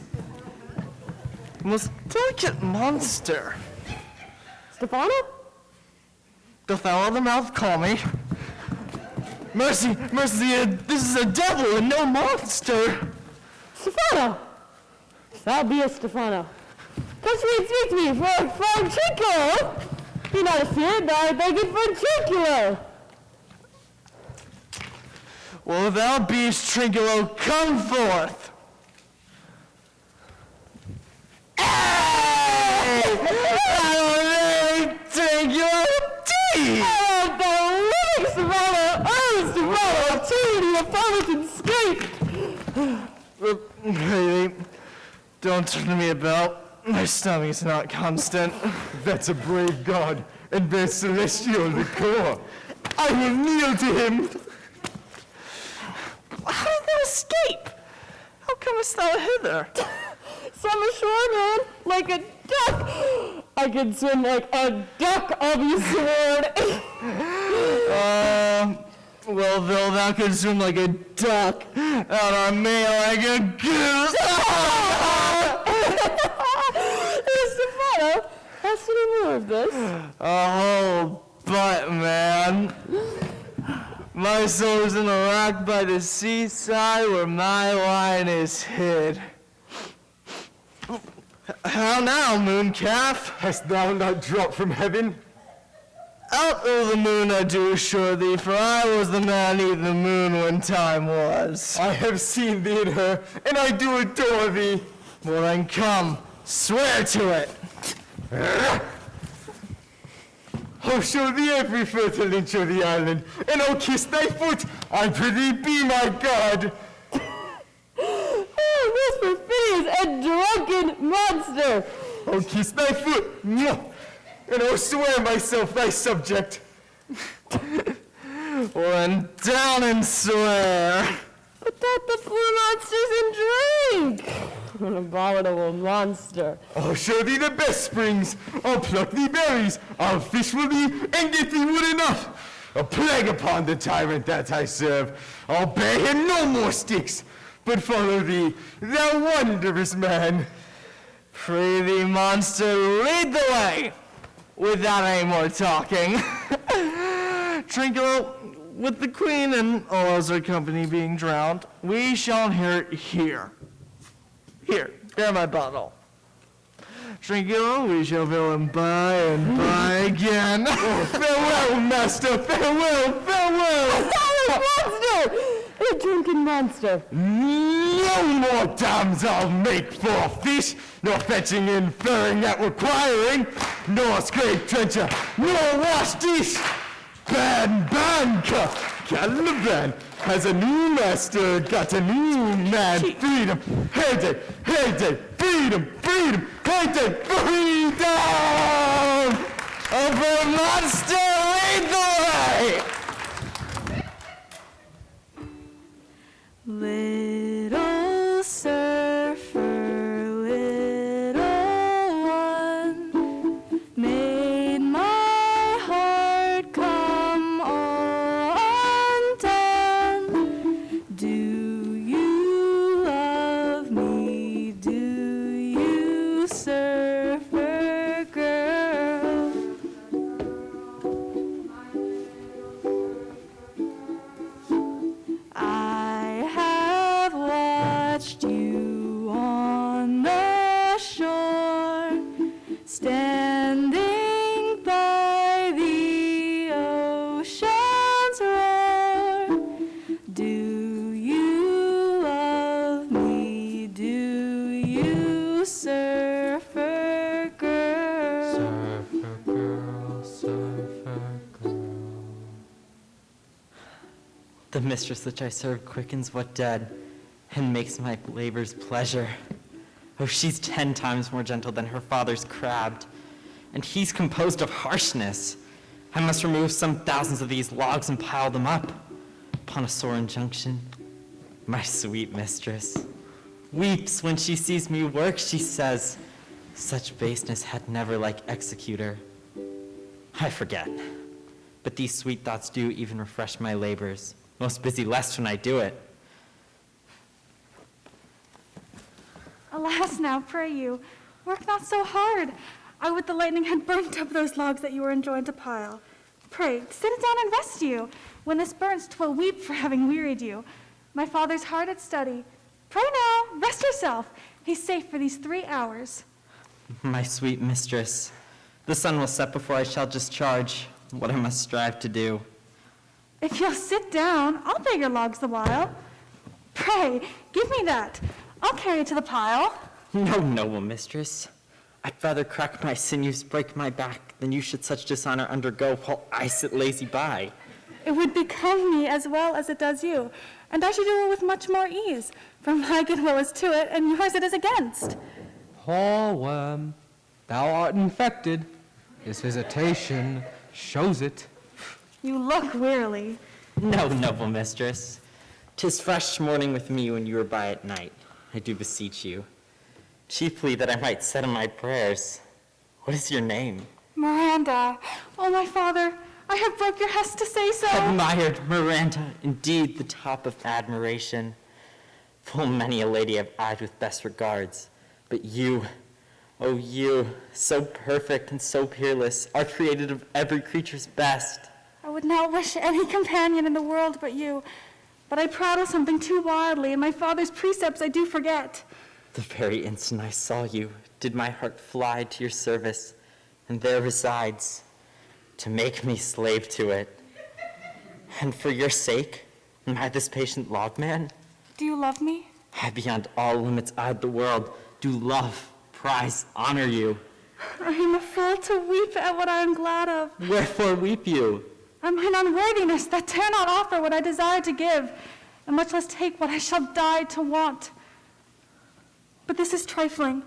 S10: Most delicate monster.
S12: Stefano?
S10: Doth thou of the mouth call me? Mercy, this is a devil and no monster.
S12: Stefano! Thou beest Stefano. Come speak to me, for Trinculo! Be not afeard, I beg it for Trinculo!
S10: Well, thou beest Trinculo, come forth! Hey! Trinculo, tea!
S12: Oh, thou living Stefano! Oh, Stefano, the Republican escaped!
S10: Really? Don't turn me about. My stomach's not constant. That's a brave god, and their celestial liquor. I will kneel to him. How did thou escape? How comest thou hither?
S12: Swim ashore, man, like a duck. I can swim like a duck, I'll be sworn.
S10: Well, though thou can swim like a duck, out on me like a goose.
S12: Stefano, ask any more of this?
S10: A whole butt, man. My soul's in a rock by the seaside where my wine is hid. How now, mooncalf? Hast thou not dropped from heaven? Out of the moon I do assure thee, for I was the man eating the moon when time was. I have seen thee in her, and I do adore thee. Well then come, swear to it. I'll show thee every fertile inch of the island, and I'll kiss thy foot. I prithee be my god.
S12: Oh, this perfidious and drunken monster!
S10: I'll kiss thy foot, and I'll swear myself thy subject. Well, then down and swear.
S12: But that the poor monsters in drink! An abominable monster.
S10: I'll show thee the best springs. I'll pluck thee berries. I'll fish for thee and get thee wood enough. A plague upon the tyrant that I serve. I'll bear him no more sticks, but follow thee, thou wondrous man. Pray thee, monster, lead the way. Without any more talking. Trinculo, with the queen and all her company being drowned, we shall hear it here. Here, bear my bottle. Trinculo, we shall fill and buy again. Oh, farewell, master, farewell.
S12: Monster! A drunken monster.
S10: No more dams I'll make for fish, nor fetching in furring at requiring, nor scrape trencher, nor wash dish. Ban, Caliban has a new master, got a new man. Freedom, heyday, freedom, heyday, freedom! Of a monster, lead the way!
S3: Little surfer, little one, made my heart come all undone. Do you love me? Do you, surfer girl? I have watched you on the shore, standing by the ocean's roar. Do you love me? Do you, surfer girl?
S11: Surfer girl, surfer girl. The mistress which I serve quickens what dead, and makes my labors pleasure. Oh, she's 10 times more gentle than her father's crabbed, and he's composed of harshness. I must remove some thousands of these logs and pile them up. Upon a sore injunction, my sweet mistress weeps when she sees me work. She says, such baseness had never like executor. I forget, but these sweet thoughts do even refresh my labors. Most busy less when I do it.
S14: Alas now, pray you, work not so hard. I would the lightning had burnt up those logs that you were enjoined to pile. Pray, sit down and rest you. When this burns, 'twill weep for having wearied you. My father's hard at study. Pray now, rest yourself. He's safe for these 3 hours.
S11: My sweet mistress, the sun will set before I shall discharge what I must strive to do.
S14: If you'll sit down, I'll bear your logs the while. Pray, give me that. I'll carry it to the pile.
S11: No, noble mistress. I'd rather crack my sinews, break my back, than you should such dishonor undergo while I sit lazy by.
S14: It would become me as well as it does you, and I should do it with much more ease, for my good will is to it, and yours it is against.
S9: Poor worm, thou art infected. His visitation shows it.
S14: You look wearily.
S11: No, noble mistress. 'Tis fresh morning with me when you are by at night, I do beseech you. Chiefly that I might set in my prayers. What is your name?
S14: Miranda. Oh, my father, I have broke your hest to say so.
S11: Admired Miranda, indeed the top of admiration. Full many a lady have eyed with best regards, but you, oh you, so perfect and so peerless, are created of every creature's best.
S14: I would not wish any companion in the world but you, but I prattle something too wildly, and my father's precepts I do forget.
S11: The very instant I saw you, did my heart fly to your service, and there resides, to make me slave to it. And for your sake, am I this patient logman?
S14: Do you love me?
S11: I beyond all limits eyed the world, do love, prize, honor you.
S14: I am a fool to weep at what I am glad of.
S11: Wherefore weep you?
S14: At mine unworthiness that dare not offer what I desire to give, and much less take what I shall die to want. But this is trifling.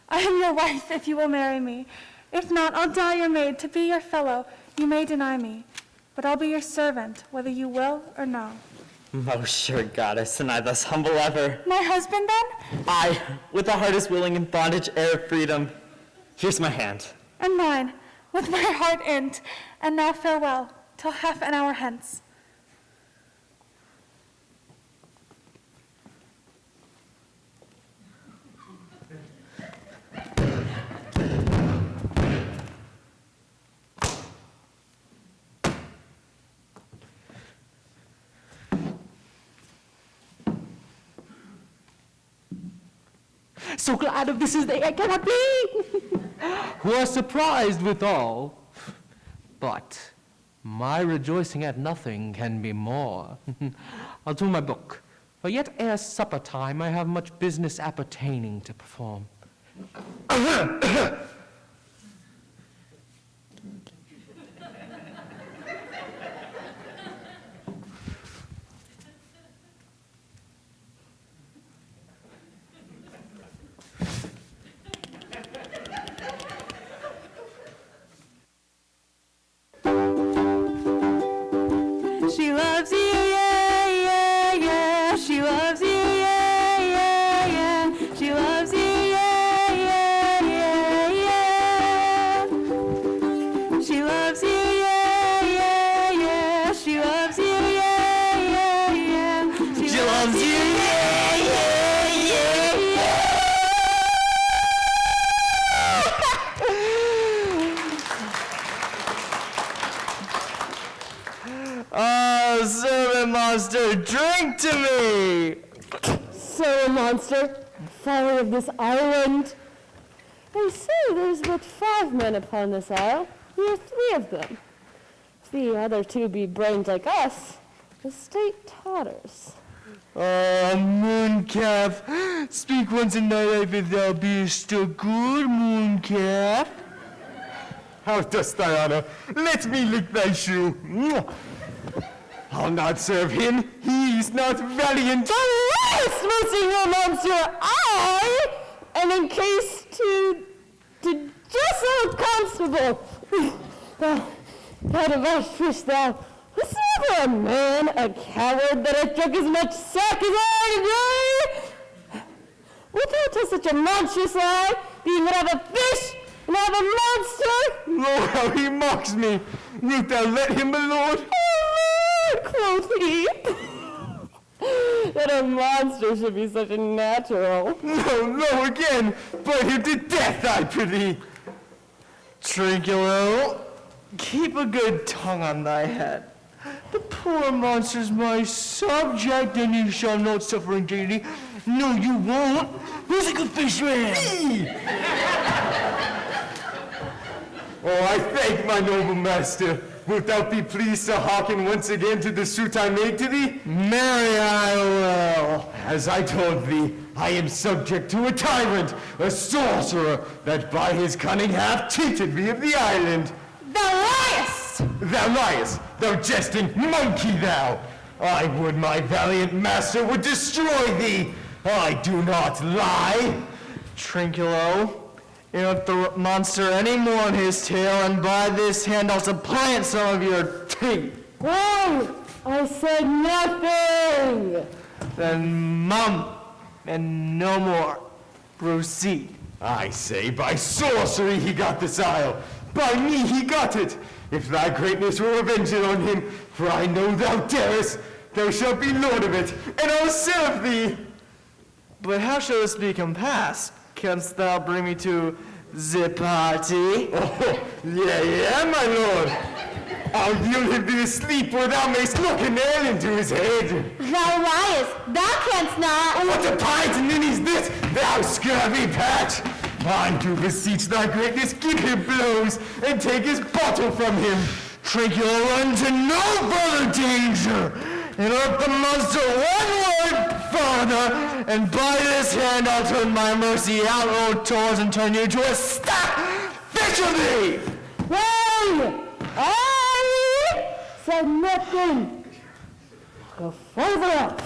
S14: I am your wife if you will marry me. If not, I'll die your maid to be your fellow. You may deny me, but I'll be your servant, whether you will or no.
S11: Most sure goddess, and I thus humble ever.
S14: My husband, then?
S11: I, with a heart as willing in bondage, heir of freedom. Here's my hand.
S14: And mine, with my heart in't. And now farewell, till half an hour hence.
S9: So glad of this day I cannot be. Who are surprised withal. But my rejoicing at nothing can be more. I'll to my book, for yet ere supper time I have much business appertaining to perform.
S3: She loves you, yeah, yeah, yeah. She loves you, yeah, yeah, yeah. She loves you, yeah, yeah, yeah, yeah. She loves you, yeah, yeah, yeah. She loves you, yeah, yeah, yeah. She loves you, yeah, yeah, yeah,
S10: Oh, servant monster, drink to me!
S12: Servant monster, folly of this island. They say there's but 5 men upon this isle. We are 3 of them. If the other 2 be brains like us, the state totters.
S10: Oh, mooncalf, speak once in thy life if thou beest still good, mooncalf. How dost thou honor? Let me lick thy shoe. Mwah. I'll not serve him. He's not valiant.
S12: Alas, Monsieur Monsieur, I am in case to Jessel Constable. Thou devout thou. Was there ever a man, a coward, that hath drunk as much sack as I today? Wilt thou tell such a monstrous lie, being that of a fish and of a monster?
S10: Lo, how he mocks me. Wilt thou let him, my lord?
S12: Quoth he, that a monster should be such a natural.
S10: No, no, again. Bite him to death, I prithee. Tranquillo, keep a good tongue on thy head.
S9: The poor monster's my subject, and you shall not suffer indignity. No, you won't. Who's a good fishman?
S10: Me! Oh, I thank my noble master. Wilt thou be pleased to hearken once again to the suit I made to thee?
S9: Marry I will.
S10: As I told thee, I am subject to a tyrant, a sorcerer, that by his cunning hath cheated me of the island.
S3: Thou liest!
S10: Thou liest, thou jesting monkey thou! I would my valiant master would destroy thee! I do not lie!
S9: Trinculo, you don't throw monster any more in his tail, and by this hand I'll supplant some of your teeth.
S12: Whoa! I said nothing!
S9: Then mum, and no more. Proceed.
S10: I say, by sorcery he got this isle. By me he got it. If thy greatness will avenge it on him, for I know thou darest, thou shalt be lord of it, and I'll serve thee.
S9: But how shall this be compassed? Canst thou bring me to the party?
S10: Oh, yeah, my lord. I'll yield him to his sleep where thou mayst look a nail into his head.
S3: Thou liest! Thou canst not!
S10: Oh, what a pint and ninny's this, thou scurvy patch! I do beseech thy greatness, give him blows, and take his bottle from him.
S9: Trinculo, run to no further danger, and let the monster one word further, and by this hand I'll turn my mercy out, O Taurs, and turn you to a stock fish of thee!
S12: Hey! I said nothing. Go further up.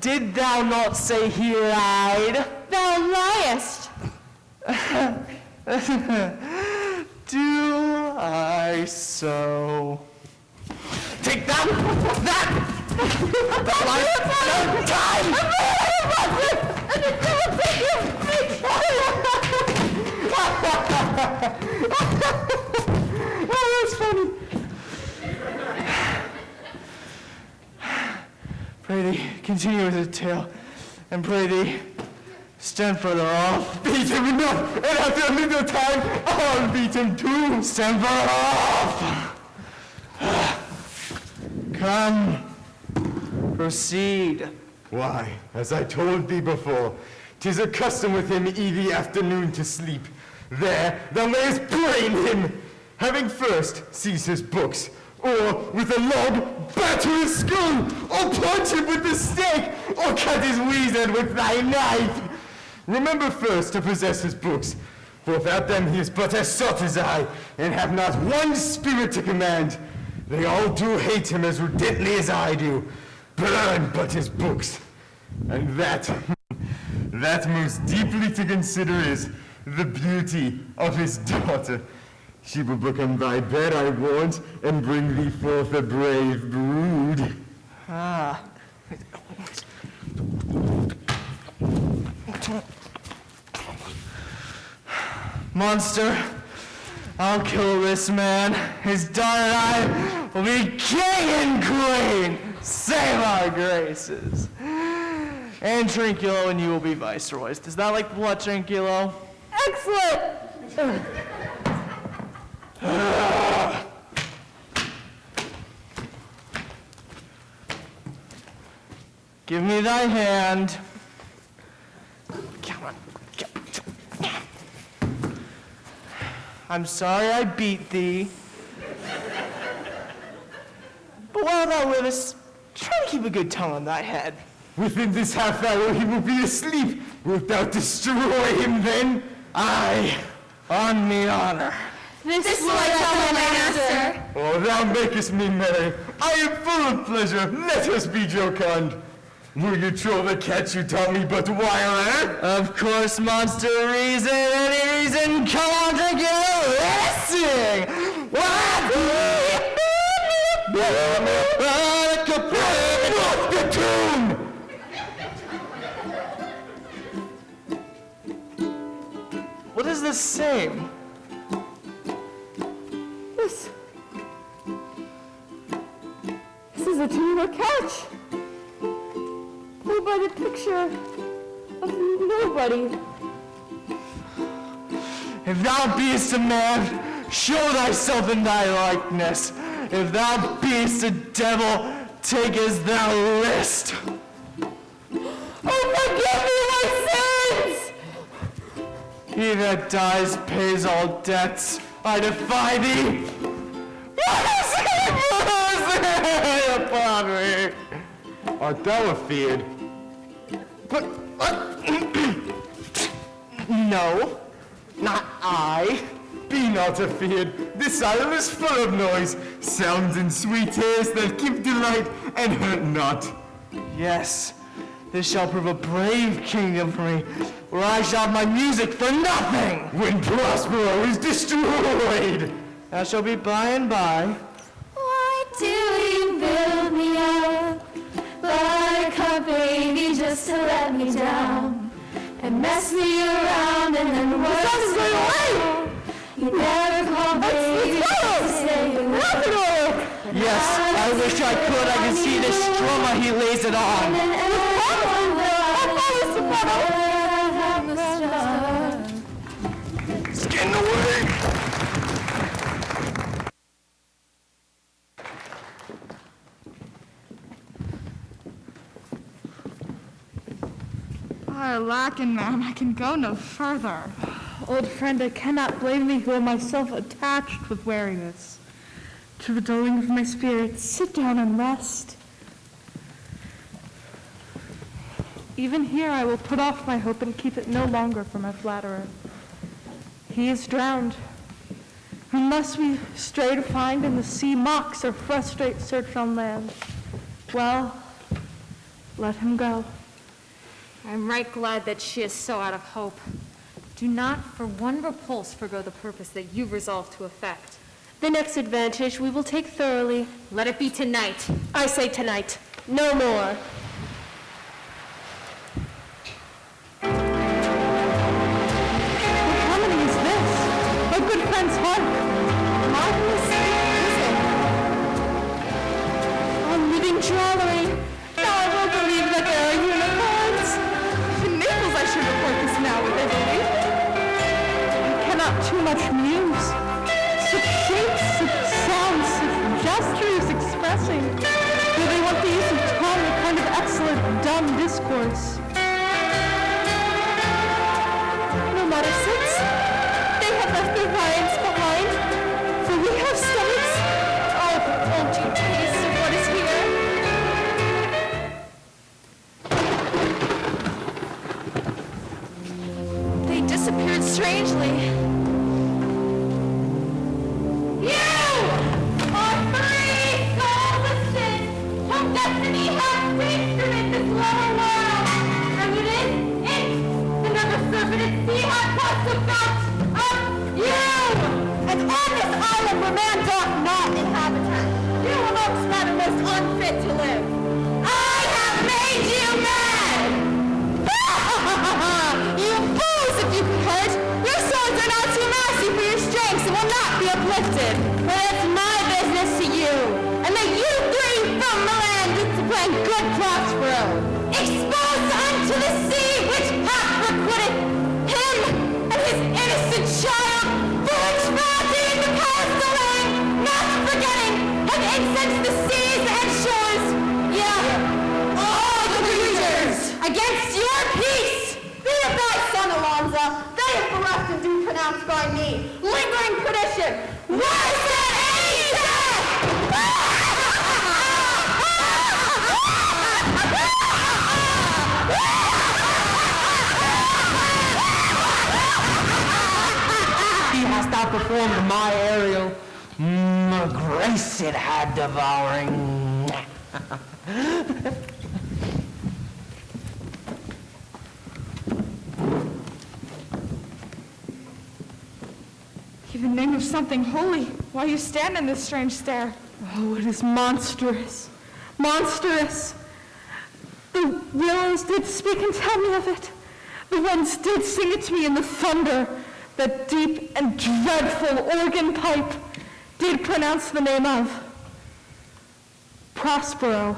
S9: Did thou not say he lied?
S3: Thou liest!
S9: Do I so? Take that! That!
S12: Oh, that's funny.
S9: Pray thee, continue with the tale, and pray thee, stand further off.
S10: Beat him enough, and after a little time, I'll beat him too.
S9: Stand further off! Come, proceed.
S10: Why, as I told thee before, 'tis a custom with him the afternoon to sleep. There thou mayest brain him, having first seized his books, or with a log batter his skull, or punch him with the stake, or cut his weasel with thy knife. Remember first to possess his books, for without them he is but as sot as I, and have not one spirit to command. They all do hate him as ardently as I do, burn but his books. And that most deeply to consider is the beauty of his daughter. She will become thy bed, I warrant, and bring thee forth a brave brood.
S9: Ah. Monster, I'll kill this man. His daughter and I will be king and queen. Save our graces. And Trinculo and you will be viceroys. Does that like blood, Trinculo?
S12: Excellent!
S9: Give me thy hand. Come on. I'm sorry I beat thee. But while thou livest, try to keep a good tongue on thy head.
S10: Within this half hour he will be asleep. Wilt thou destroy him then?
S9: Aye, on me honor.
S3: This will I tell my master.
S10: Oh, thou makest me merry. I am full of pleasure. Let us be jocund. Will you troll the cat you taught me but while
S9: Of course, monster reason, any reason, come on, drink it, let's sing!
S10: the tune!
S9: What is the same?
S12: This is a tune or catch. Played by the picture of nobody.
S9: If thou beest a man, show thyself in thy likeness,
S10: if thou beest a devil, take as thou list.
S12: Oh, forgive me my sins!
S10: He that dies pays all debts. I defy thee. Mercy upon me. Art thou afeard? But no, not I. Be not afeard. This isle is full of noise, sounds and sweet airs that give delight and hurt not. Yes, this shall prove a brave kingdom for me, where I shall have my music for nothing. When Prospero is destroyed, that shall be by and by.
S3: Why do you build me up like a baby just to let me down and mess me around and then worse me away? You never call baby to say you love.
S10: Yes, I wish I could. I can see this strummer he lays it on. Skin away!
S8: Lacking, ma'am. I can go no further. Old friend, I cannot blame thee who am myself attached with weariness. To the dulling of my spirit, sit down and rest. Even here I will put off my hope and keep it no longer for my flatterer. He is drowned. Unless we stray to find in the sea mocks or frustrate search on land, well, let him go.
S15: I'm right glad that she is so out of hope. Do not for one repulse forgo the purpose that you've resolved to effect.
S13: The next advantage we will take thoroughly.
S15: Let it be tonight.
S13: I say tonight, no more.
S8: What harmony is this? My good friend's harp. Marvelous music. Oh, living jewelry. Now I will believe that there are unicorns. In Naples I should report this now with Italy. I cannot too much muse. Such shapes, such sounds, such gestures expressing. Do they want the use of tongue, a kind of excellent dumb discourse?
S3: No medicines? They have left their viands behind, for we have stomachs. Oh, won't you taste of what is here? They disappeared strangely. You are three souls of sin, whom destiny has placed amid this lower world. And it is it, the never serpent sea hath cast about of you. And on this island where man doth not inhabit, you amongst men are most unfit to live. I have made you mad. You fools, if you could hurt, your swords are not too massy for your strengths and will not be uplifted. But it's my business to you, and that you three from the land discipline good Prospero, exposed unto the sea which hath requited him and his innocent child, for which bounty the powers delaying, not forgetting, have incensed the seas and shores, yeah, all the creatures, against your peace. Be of thy son, Alonzo, they have bereft and do pronounced by me, lingering perdition, worse than any death!
S9: He hast outperformed my Ariel. Grace it had devouring.
S8: In the name of something holy, why you stand in this strange stare? Oh, it is monstrous. Monstrous. The willows did speak and tell me of it. The winds did sing it to me in the thunder. That deep and dreadful organ pipe did pronounce the name of Prospero.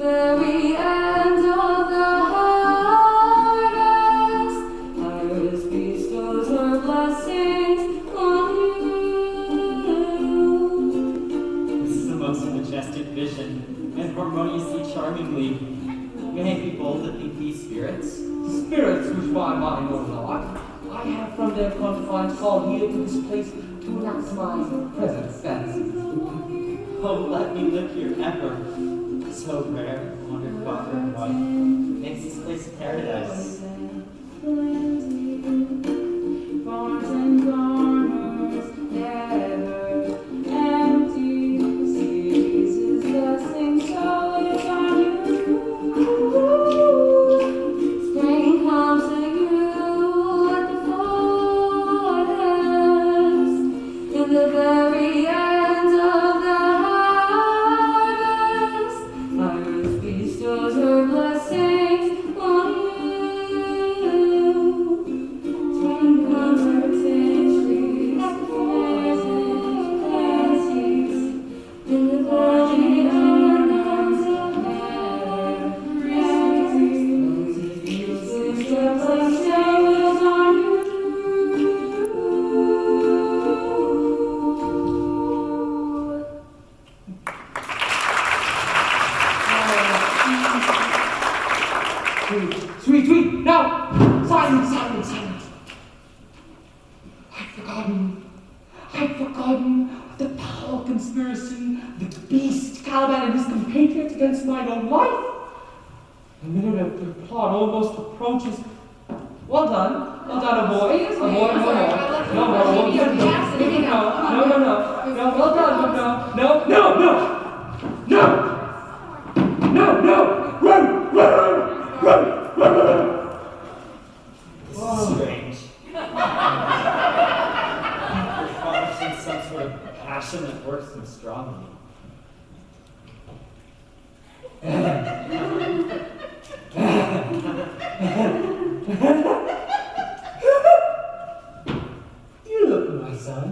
S16: very end of the harvest, Iris bestows her blessings on you.
S17: This is a most majestic vision, and harmoniously charmingly. May we both that think these spirits?
S9: Spirits which by mine know not, I have from their confines called here to this place to relax my present fancies.
S17: Oh, let me live here ever. So rare, honored father and wife, makes this place a paradise.
S16: Barns and garners never empty. Series is blessing showers on you. Spring comes to you at the forest in the very end of the harvest. Iris bestows her blessings on you. Spring comes to you at the forest in the very end of the
S9: Sweet, now! Silence! I've forgotten the foul conspiracy, the beast Caliban and his compatriots against mine own life. The minute of their plot almost approaches. Well done, a boy. A boy, no, well done, run!
S17: Strange. Your father's in some sort of passion that works him strongly.
S9: You look, my son,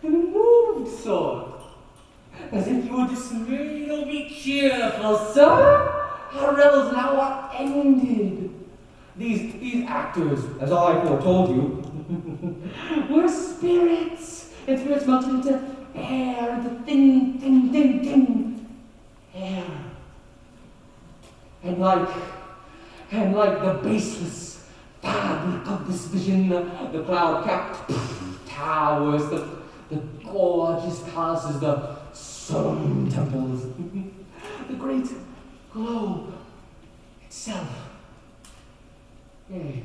S9: in a moved sort, as if you were dismayed. Oh, be cheerful, sir. Our revels now are ended. These actors, as I foretold you, were spirits, and spirits melted into air, into thin air. And like the baseless fabric of this vision, the cloud-capped towers, the gorgeous palaces, the solemn temples, the great globe itself. Yea,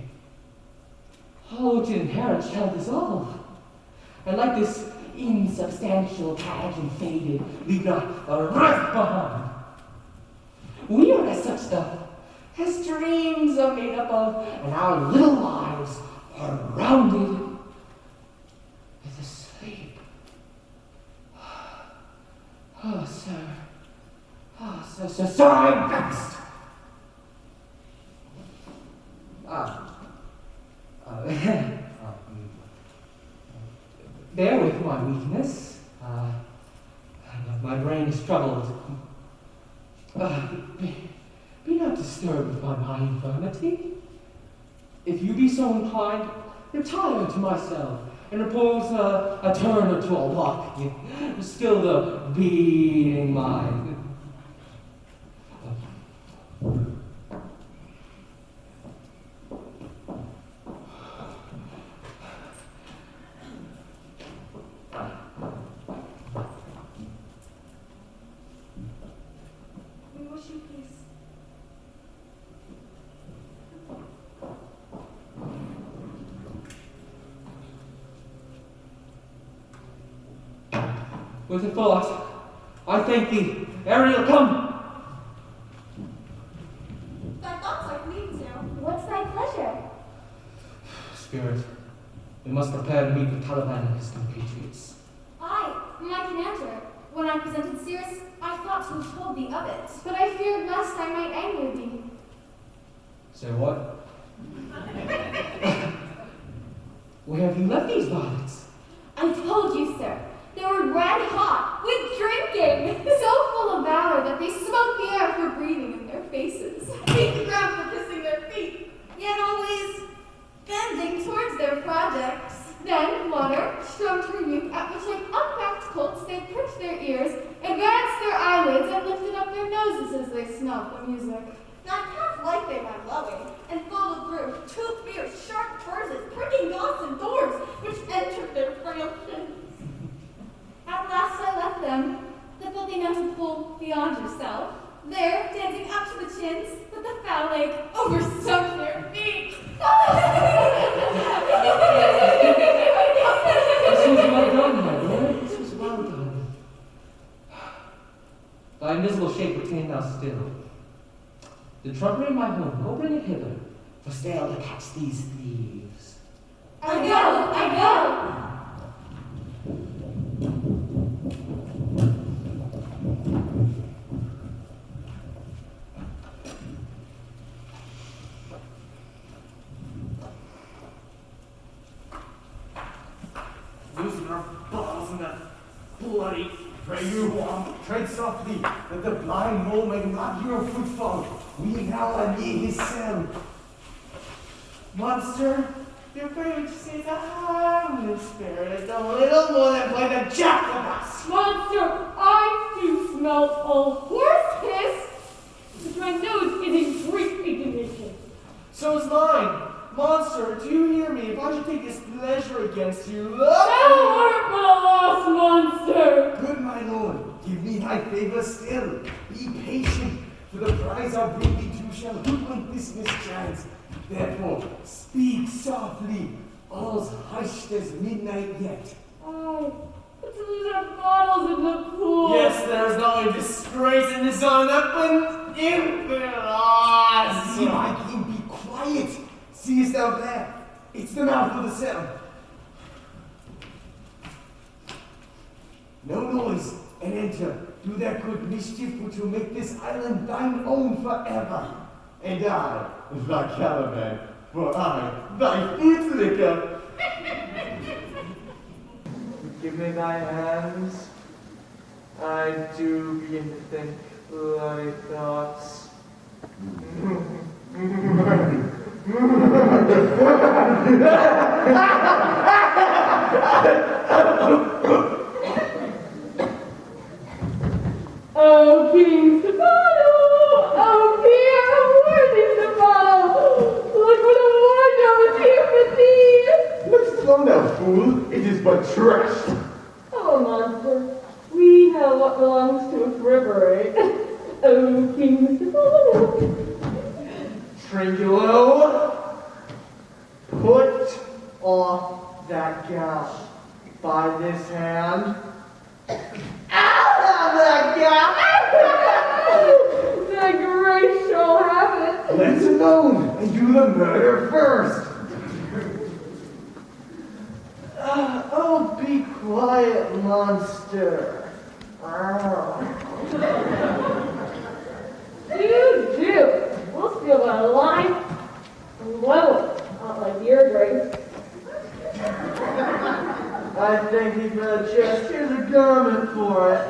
S9: all which inherit shall dissolve, and like this insubstantial pageant faded, leave not a wreath behind. We are as such stuff as dreams are made up of, and our little lives are rounded with a sleep. Oh, sir, I'm vexed. Bear with my weakness. My brain is troubled. Be not disturbed by my infirmity. If you be so inclined, retire to my cell and repose a turn or two. I'll walk. Still the beating mind. With a thought, I thank thee. Ariel, come!
S3: Thy thoughts like me too. What's thy pleasure?
S9: Spirit, we must prepare to meet with Caliban and his compatriots.
S3: I can answer. When I presented Cirrus, I thought to have told thee of it, but I feared lest I might anger thee.
S9: Say what? Where have you left these bonnets?
S3: I told you, sir. They were red hot with drinking, so full of valor that they smote the air for breathing love the music. Not half like they my loving, and followed through two fierce, sharp verses, pricking knots and doors, which entered their frail shins. At last I left them, the filthy now to pull beyond yourself. There, dancing up to the chins, but the foul leg oversunk their feet.
S9: This was well done, my boy. This was well done. Thy invisible shape retain thou still. The trumpeter in my home, go bring it hither, for stale to catch these thieves.
S3: I go!
S10: Loosen our balls in that bloody pray you womp. Tread softly, that the blind mole may not hear a footfall. We now are near his cell. Monster, your courage is a harmless spirit, a little more than play the jackass.
S3: Monster, I do smell a horse piss, but my nose is in great ignition.
S10: So is mine. Monster, do you hear me? If I should take this pleasure against you,
S3: Thou art my lost monster.
S10: Good my lord, give me thy favor still. Be patient, for the prize I bring thee to shall hoodwink this mischance. Therefore, speak softly. All's hushed as midnight yet.
S3: Aye, but to lose our bottles in the pool.
S10: Yes, there is not a disgrace in this on but infinite loss. See, my king, be quiet. Seest thou there? It's the mouth of the cell. No noise, and enter. Do that good mischief which will make this island thine own forever. And I, thy Caliban, for I, thy foot liquor.
S18: Give me thy hands. I do begin to think bloody thoughts.
S3: Oh, King Stefano! Oh, dear, worthy Stefano! Look what a wonder was here for thee!
S10: Look slow now, fool. It is but trash.
S3: Oh, monster, we know what belongs to a frippery. Oh, King Stefano!
S18: Trinculo, put off that gown by this hand. Out of that gown!
S3: The grace shall have it.
S10: Let's alone and do the murder first.
S18: Oh, be quiet, monster.
S3: Do. We'll steal by a line and blow it, not like your grace.
S18: I think he'd better just here's a garment for it.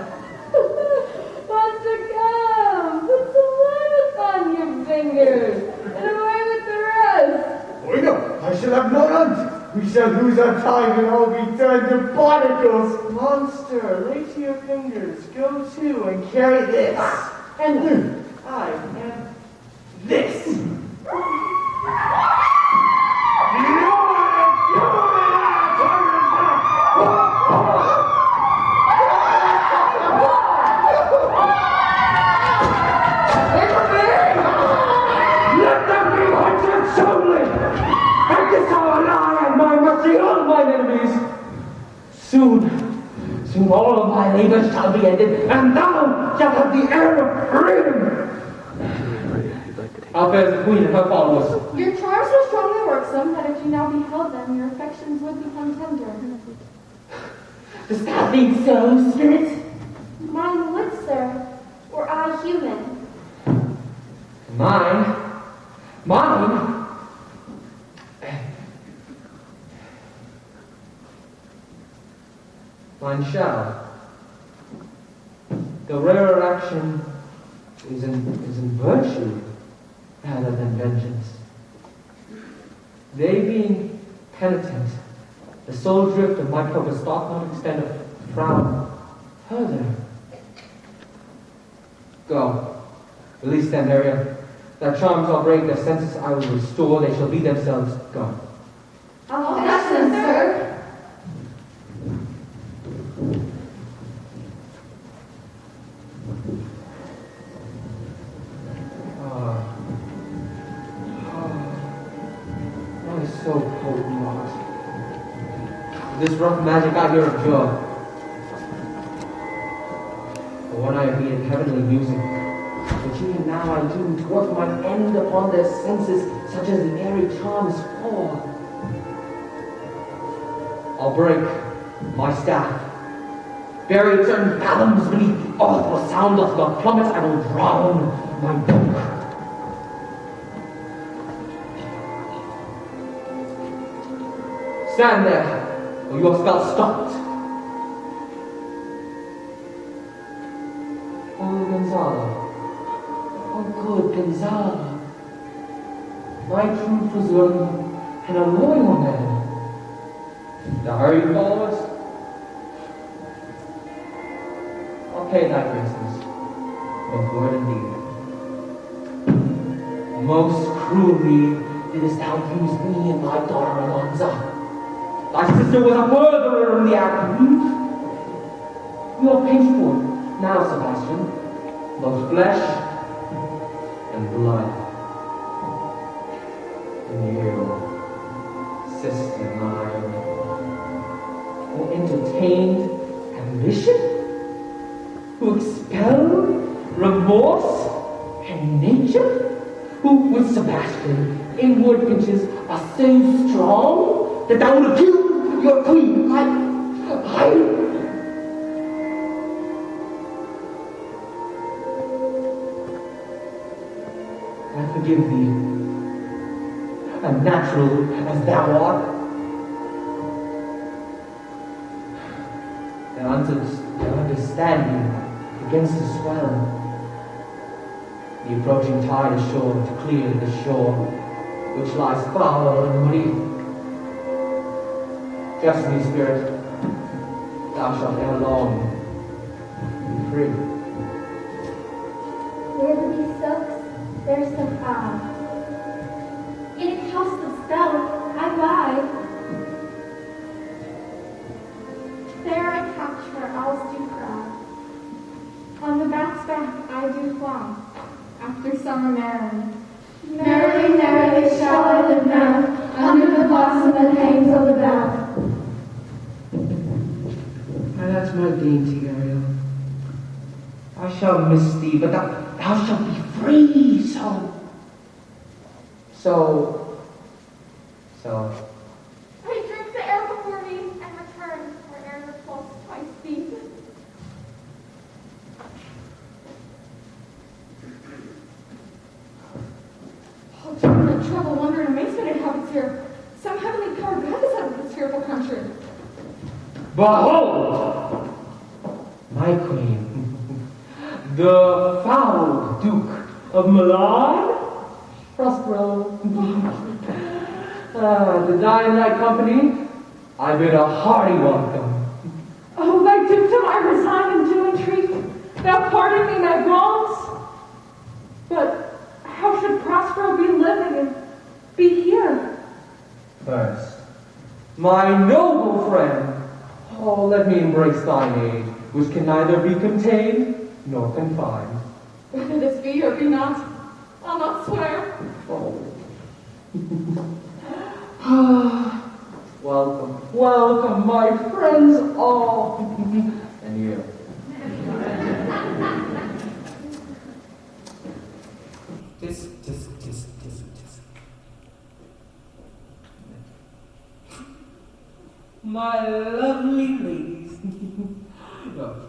S3: Monster, come! Put some limits on your fingers and away with the rest.
S10: Oh, no, I shall have no hunt. We shall lose our time and all be turned to barnacles.
S18: Monster, lay to your fingers. Go to and carry this.
S3: And
S18: I am this.
S9: Let them be hunted solely! And this hour I and my mercy on mine enemies! Soon all of my labors shall be ended, and thou shalt have the air of freedom! How fares the queen and her followers?
S7: Your charms so strongly worksome that if you now beheld them, your affections would become tender.
S9: Dost thou think so, spirit?
S7: Mine would, sir, were I human.
S9: Mine? Mine shall. The rarer action is in virtue rather than vengeance. They being penitent, the sole drift of my purpose doth not extend a frown further. Go
S18: Release them, Ariel. Their charms I'll break, their senses I will restore, they shall be themselves. Go.
S13: I'll fetch them, sir.
S18: Why so potent art? This rough magic I hear of joy. But when I have heeded heavenly music, which even now I do, towards my end upon their senses, such as the airy charms fall. I'll break my staff. Buried certain fathoms beneath the earth where sound doth not plummet, I will drown my book. Stand there, or your spell stopped. Oh, Gonzalo. Oh, good Gonzalo. My truth was early and a loyal man. Now hurry you follow us? I'll pay thy princess, both word and deed. Most cruelly didst thou use me and my daughter Alonza. Thy sister was a murderer in the act. You are paid for it now, Sebastian, both flesh and blood. And you, sister mine, who entertained ambition, who expelled remorse and nature, who with Sebastian inward pinches are so strong that thou would have killed your queen. I forgive thee, unnatural as thou art. Thou understanding against the swell. The approaching tide is sure to clear the shore, which lies foul and muddy. Trust me, spirit, thou shalt ere long be free.
S13: Where the bee soaks, there's some I. In a house of spell, I lie. There I couch where owls do cry. On the bat's back I do fly, after summer merrily. Merrily, merrily shall I live now, under the blossom that hangs on the bough.
S18: That's my dainty, Ariel. I shall miss thee, but thou shalt be free, so.
S13: I drink the air before me and return where air the pulse twice beat. Oh, torment, trouble, wonder, and amazement inhabits here. Some heavenly power guides us out of this fearful country.
S18: Behold, my queen, the foul Duke of Milan, Prospero. To dine in thy company, I bid a hearty welcome.
S12: Oh, thy dukedom I resign and do entreat. Thou pardon me my wrongs. But how should Prospero be living and be here?
S18: First, my noble friend, oh, let me embrace thine aid, which can neither be contained nor confined.
S12: Whether this be or be not, I'll not swear.
S18: Welcome, welcome, my friends all. And you. Tisk. My lovely ladies.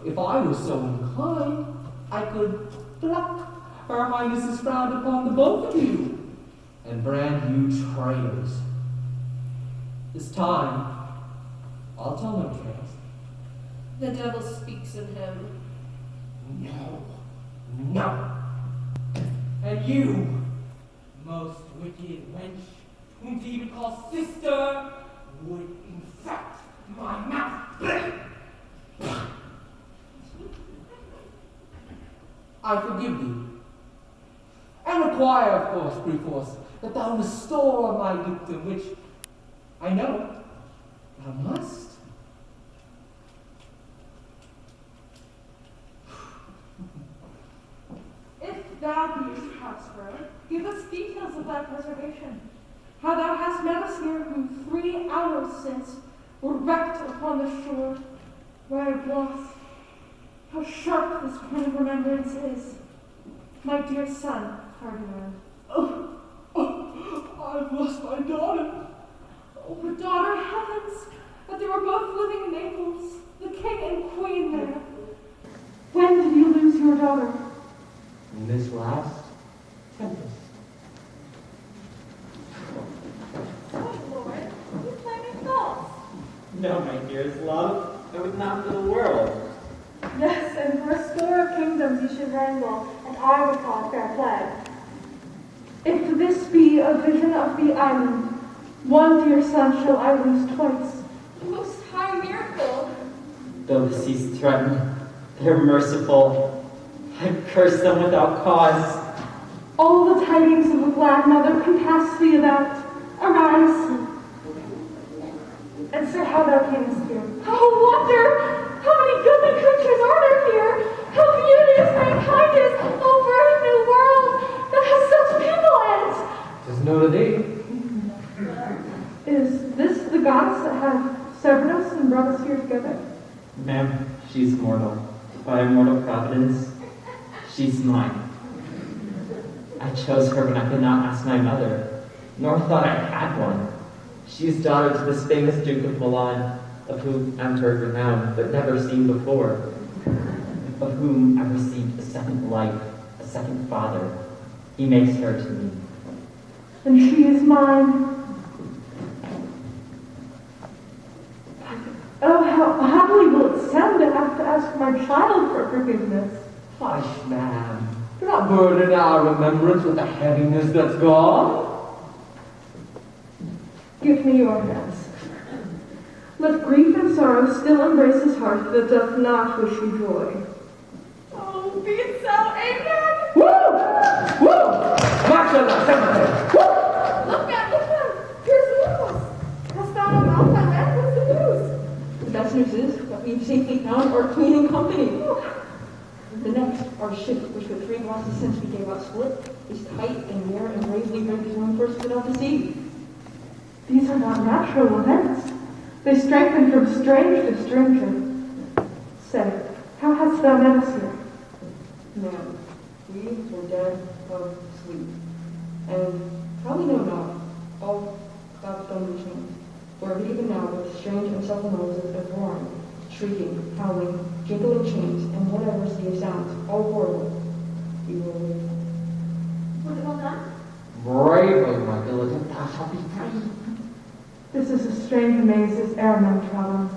S18: If I was so inclined, I could pluck Her Highness's frown upon the both of you and brand you traitors. This time, I'll tell no tales.
S19: The devil speaks in him.
S18: No. And you, most wicked wench, whom to even call sister, would infect my mouth. I forgive thee. require, of course, perforce, that thou restore my victim, which I know thou must.
S12: If thou beest Prospero, give us details of thy preservation. How thou hast met us here, who 3 hours since were wrecked upon the shore, where I have lost. How sharp this point of remembrance is. My dear son, Ferdinand.
S18: I've lost my daughter.
S12: Oh, her daughter, heavens! But they were both living in Naples, the king and queen there. When did you lose your daughter?
S18: In this last Tempest.
S3: Oh, Lord, you play me false.
S17: No, my dearest love, I would not for the world.
S13: Yes, and for a score of kingdoms you should wrangle, and I would call it fair play.
S12: If this be a vision of the island, one dear son shall I lose twice.
S3: Most high miracle.
S17: Though the seas threaten, they're merciful. I curse them without cause.
S12: All the tidings of a glad mother can pass thee about. Arise. And sir, how thou camest here? Oh, wonder! How many goodly creatures are there here? How beauteous mankind is! Oh, brave new world that has such people in it!
S18: 'Tis no to thee.
S12: Is this the gods that have severed us and brought us here together?
S17: Ma'am, she's mortal. By a mortal providence, she's mine. I chose her when I could not ask my mother, nor thought I had one. She is daughter to this famous Duke of Milan, of whom I've heard renown, but never seen before, of whom I received a second life, a second father. He makes her to me.
S12: And she is mine. Oh, how oddly will it sound to have to ask my child for forgiveness.
S18: Hush, ma'am. Do not burden our remembrance with a heaviness that's gone.
S12: Give me your hands. Let grief and sorrow still embrace his heart that doth not wish you joy.
S3: Oh, be it so, amen!
S18: Woo! Woo! Marshal,
S3: Look, man, here's the news. Hast thou no mouth, my man? What's the news?
S19: The best news is that we've safely found our queen and company. The next, our ship, which for 3 glasses since we gave out split, is tight and near and bravely ready to run first out to sea.
S12: These are not natural events. They strengthen from strange to stranger. Say, how hast thou met us here?
S19: Ma'am, we were dead of sleep, and probably know not all clouds done routine, where even now with strange and subtle noises of roaring, shrieking, howling, jingling chains, and whatever sea of sounds, all horrible, we will live.
S3: Was it well done?
S18: bravely, my diligent, thou shalt be free.
S12: This is a strange maze as e'er men trodden.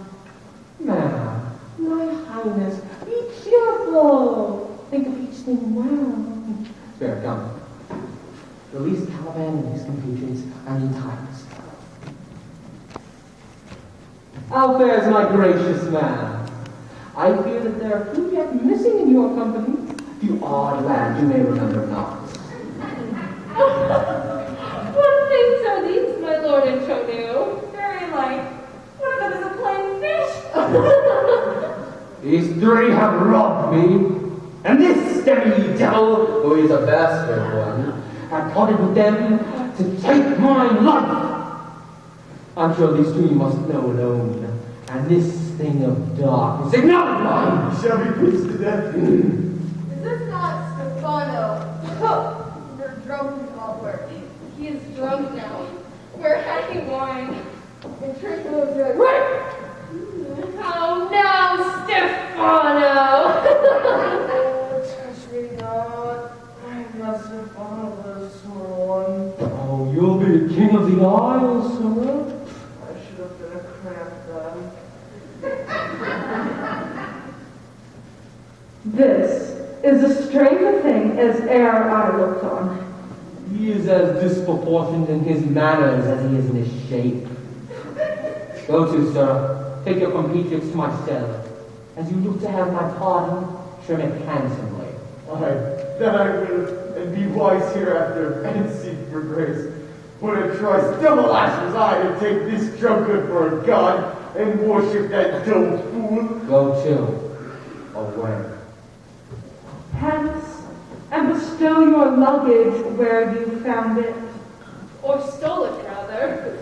S18: Ma'am, my highness, be cheerful. Think of each thing well. Spare, come. Release Caliban and his compatriots and in times. How fares my gracious man? I fear that there are few yet missing in your company. Few odd lads you may remember not.
S3: What things are these, my lord Antonio? Very light. One of them is a plain fish.
S18: These 3 have robbed me, and this demi devil, who is a bastard one, had plotted with them to take my life. I'm sure these 2 you must know alone, and this thing of dark is not mine.
S10: You shall be put to death.
S3: Is this not Stefano? We're drunk in all work. He is drunk now. We're having wine. In truth, it was right. Right! How now, Stefano?
S10: Touch me not. I am not Stefano, the small one.
S18: Oh, you'll be the king of the Isles, sir.
S10: I should have been a cramp then.
S12: This is as strange a thing as e'er I looked on.
S18: He is as disproportioned in his manners as he is in his shape. Go to, sir. Take your compatriots to my cell. As you look to have my pardon, trim it handsomely.
S10: That I will, and be wise hereafter, and seek for grace. But I try still, alas, was I to take this drunkard for a god, and worship that dumb fool.
S18: Go chill. Away.
S12: Hence, and bestow your luggage where you found it.
S3: Or stole it, rather.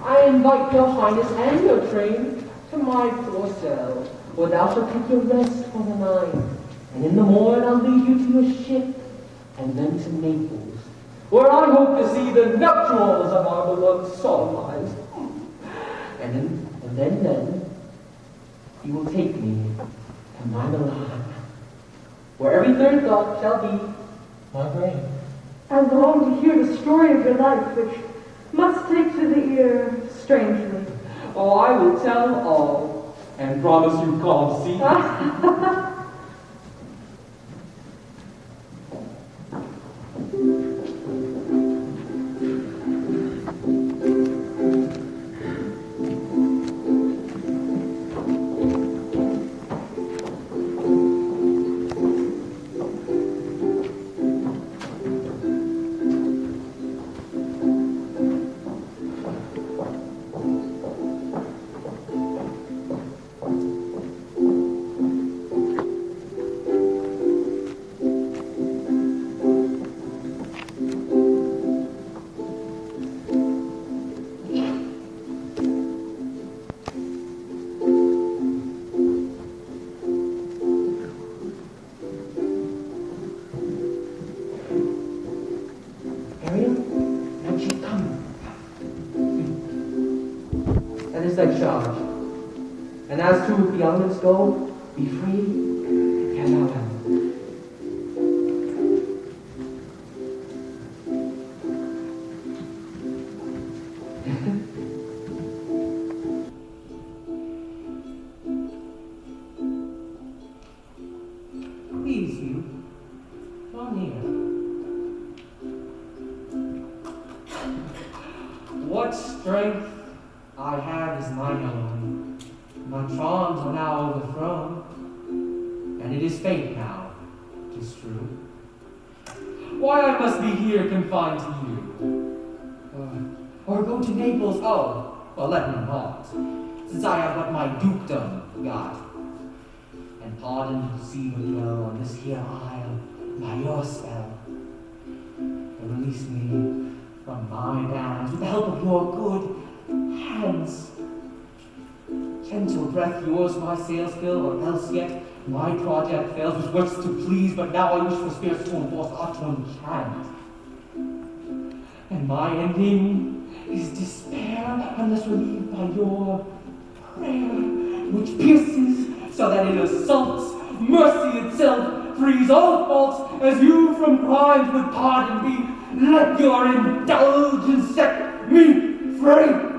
S18: I invite your highness and your train to my poor cell, where thou shalt take your rest for the night. And in the morn I'll lead you to your ship, and then to Naples, where I hope to see the nuptials of our beloved solemnized. And then you will take me to my Milan, where every third thought shall be my brain.
S12: I long to hear the story of your life, which must take to the ear strangely.
S18: Oh, I will tell all, and promise you calm sea. Charge. And as to the elements go, be free, farewell. Please you, draw near. What strength I have is mine own. My charms are now overthrown, and it is fate now, 'tis true. Why I must be here confined to you, or go to Naples, oh, well let me not, since I have but my dukedom got. And pardon to see but dwell on this here isle by your spell, and release me from my bands with the help of your good hands. Gentle breath, yours my sails fill, or else yet my project fails, which works to please, but now I wish for spirits to enforce or to enchant. And my ending is despair, unless relieved by your prayer, which pierces so that it assaults mercy itself, frees all faults, as you from crimes with pardon be. Let your indulgence set me free.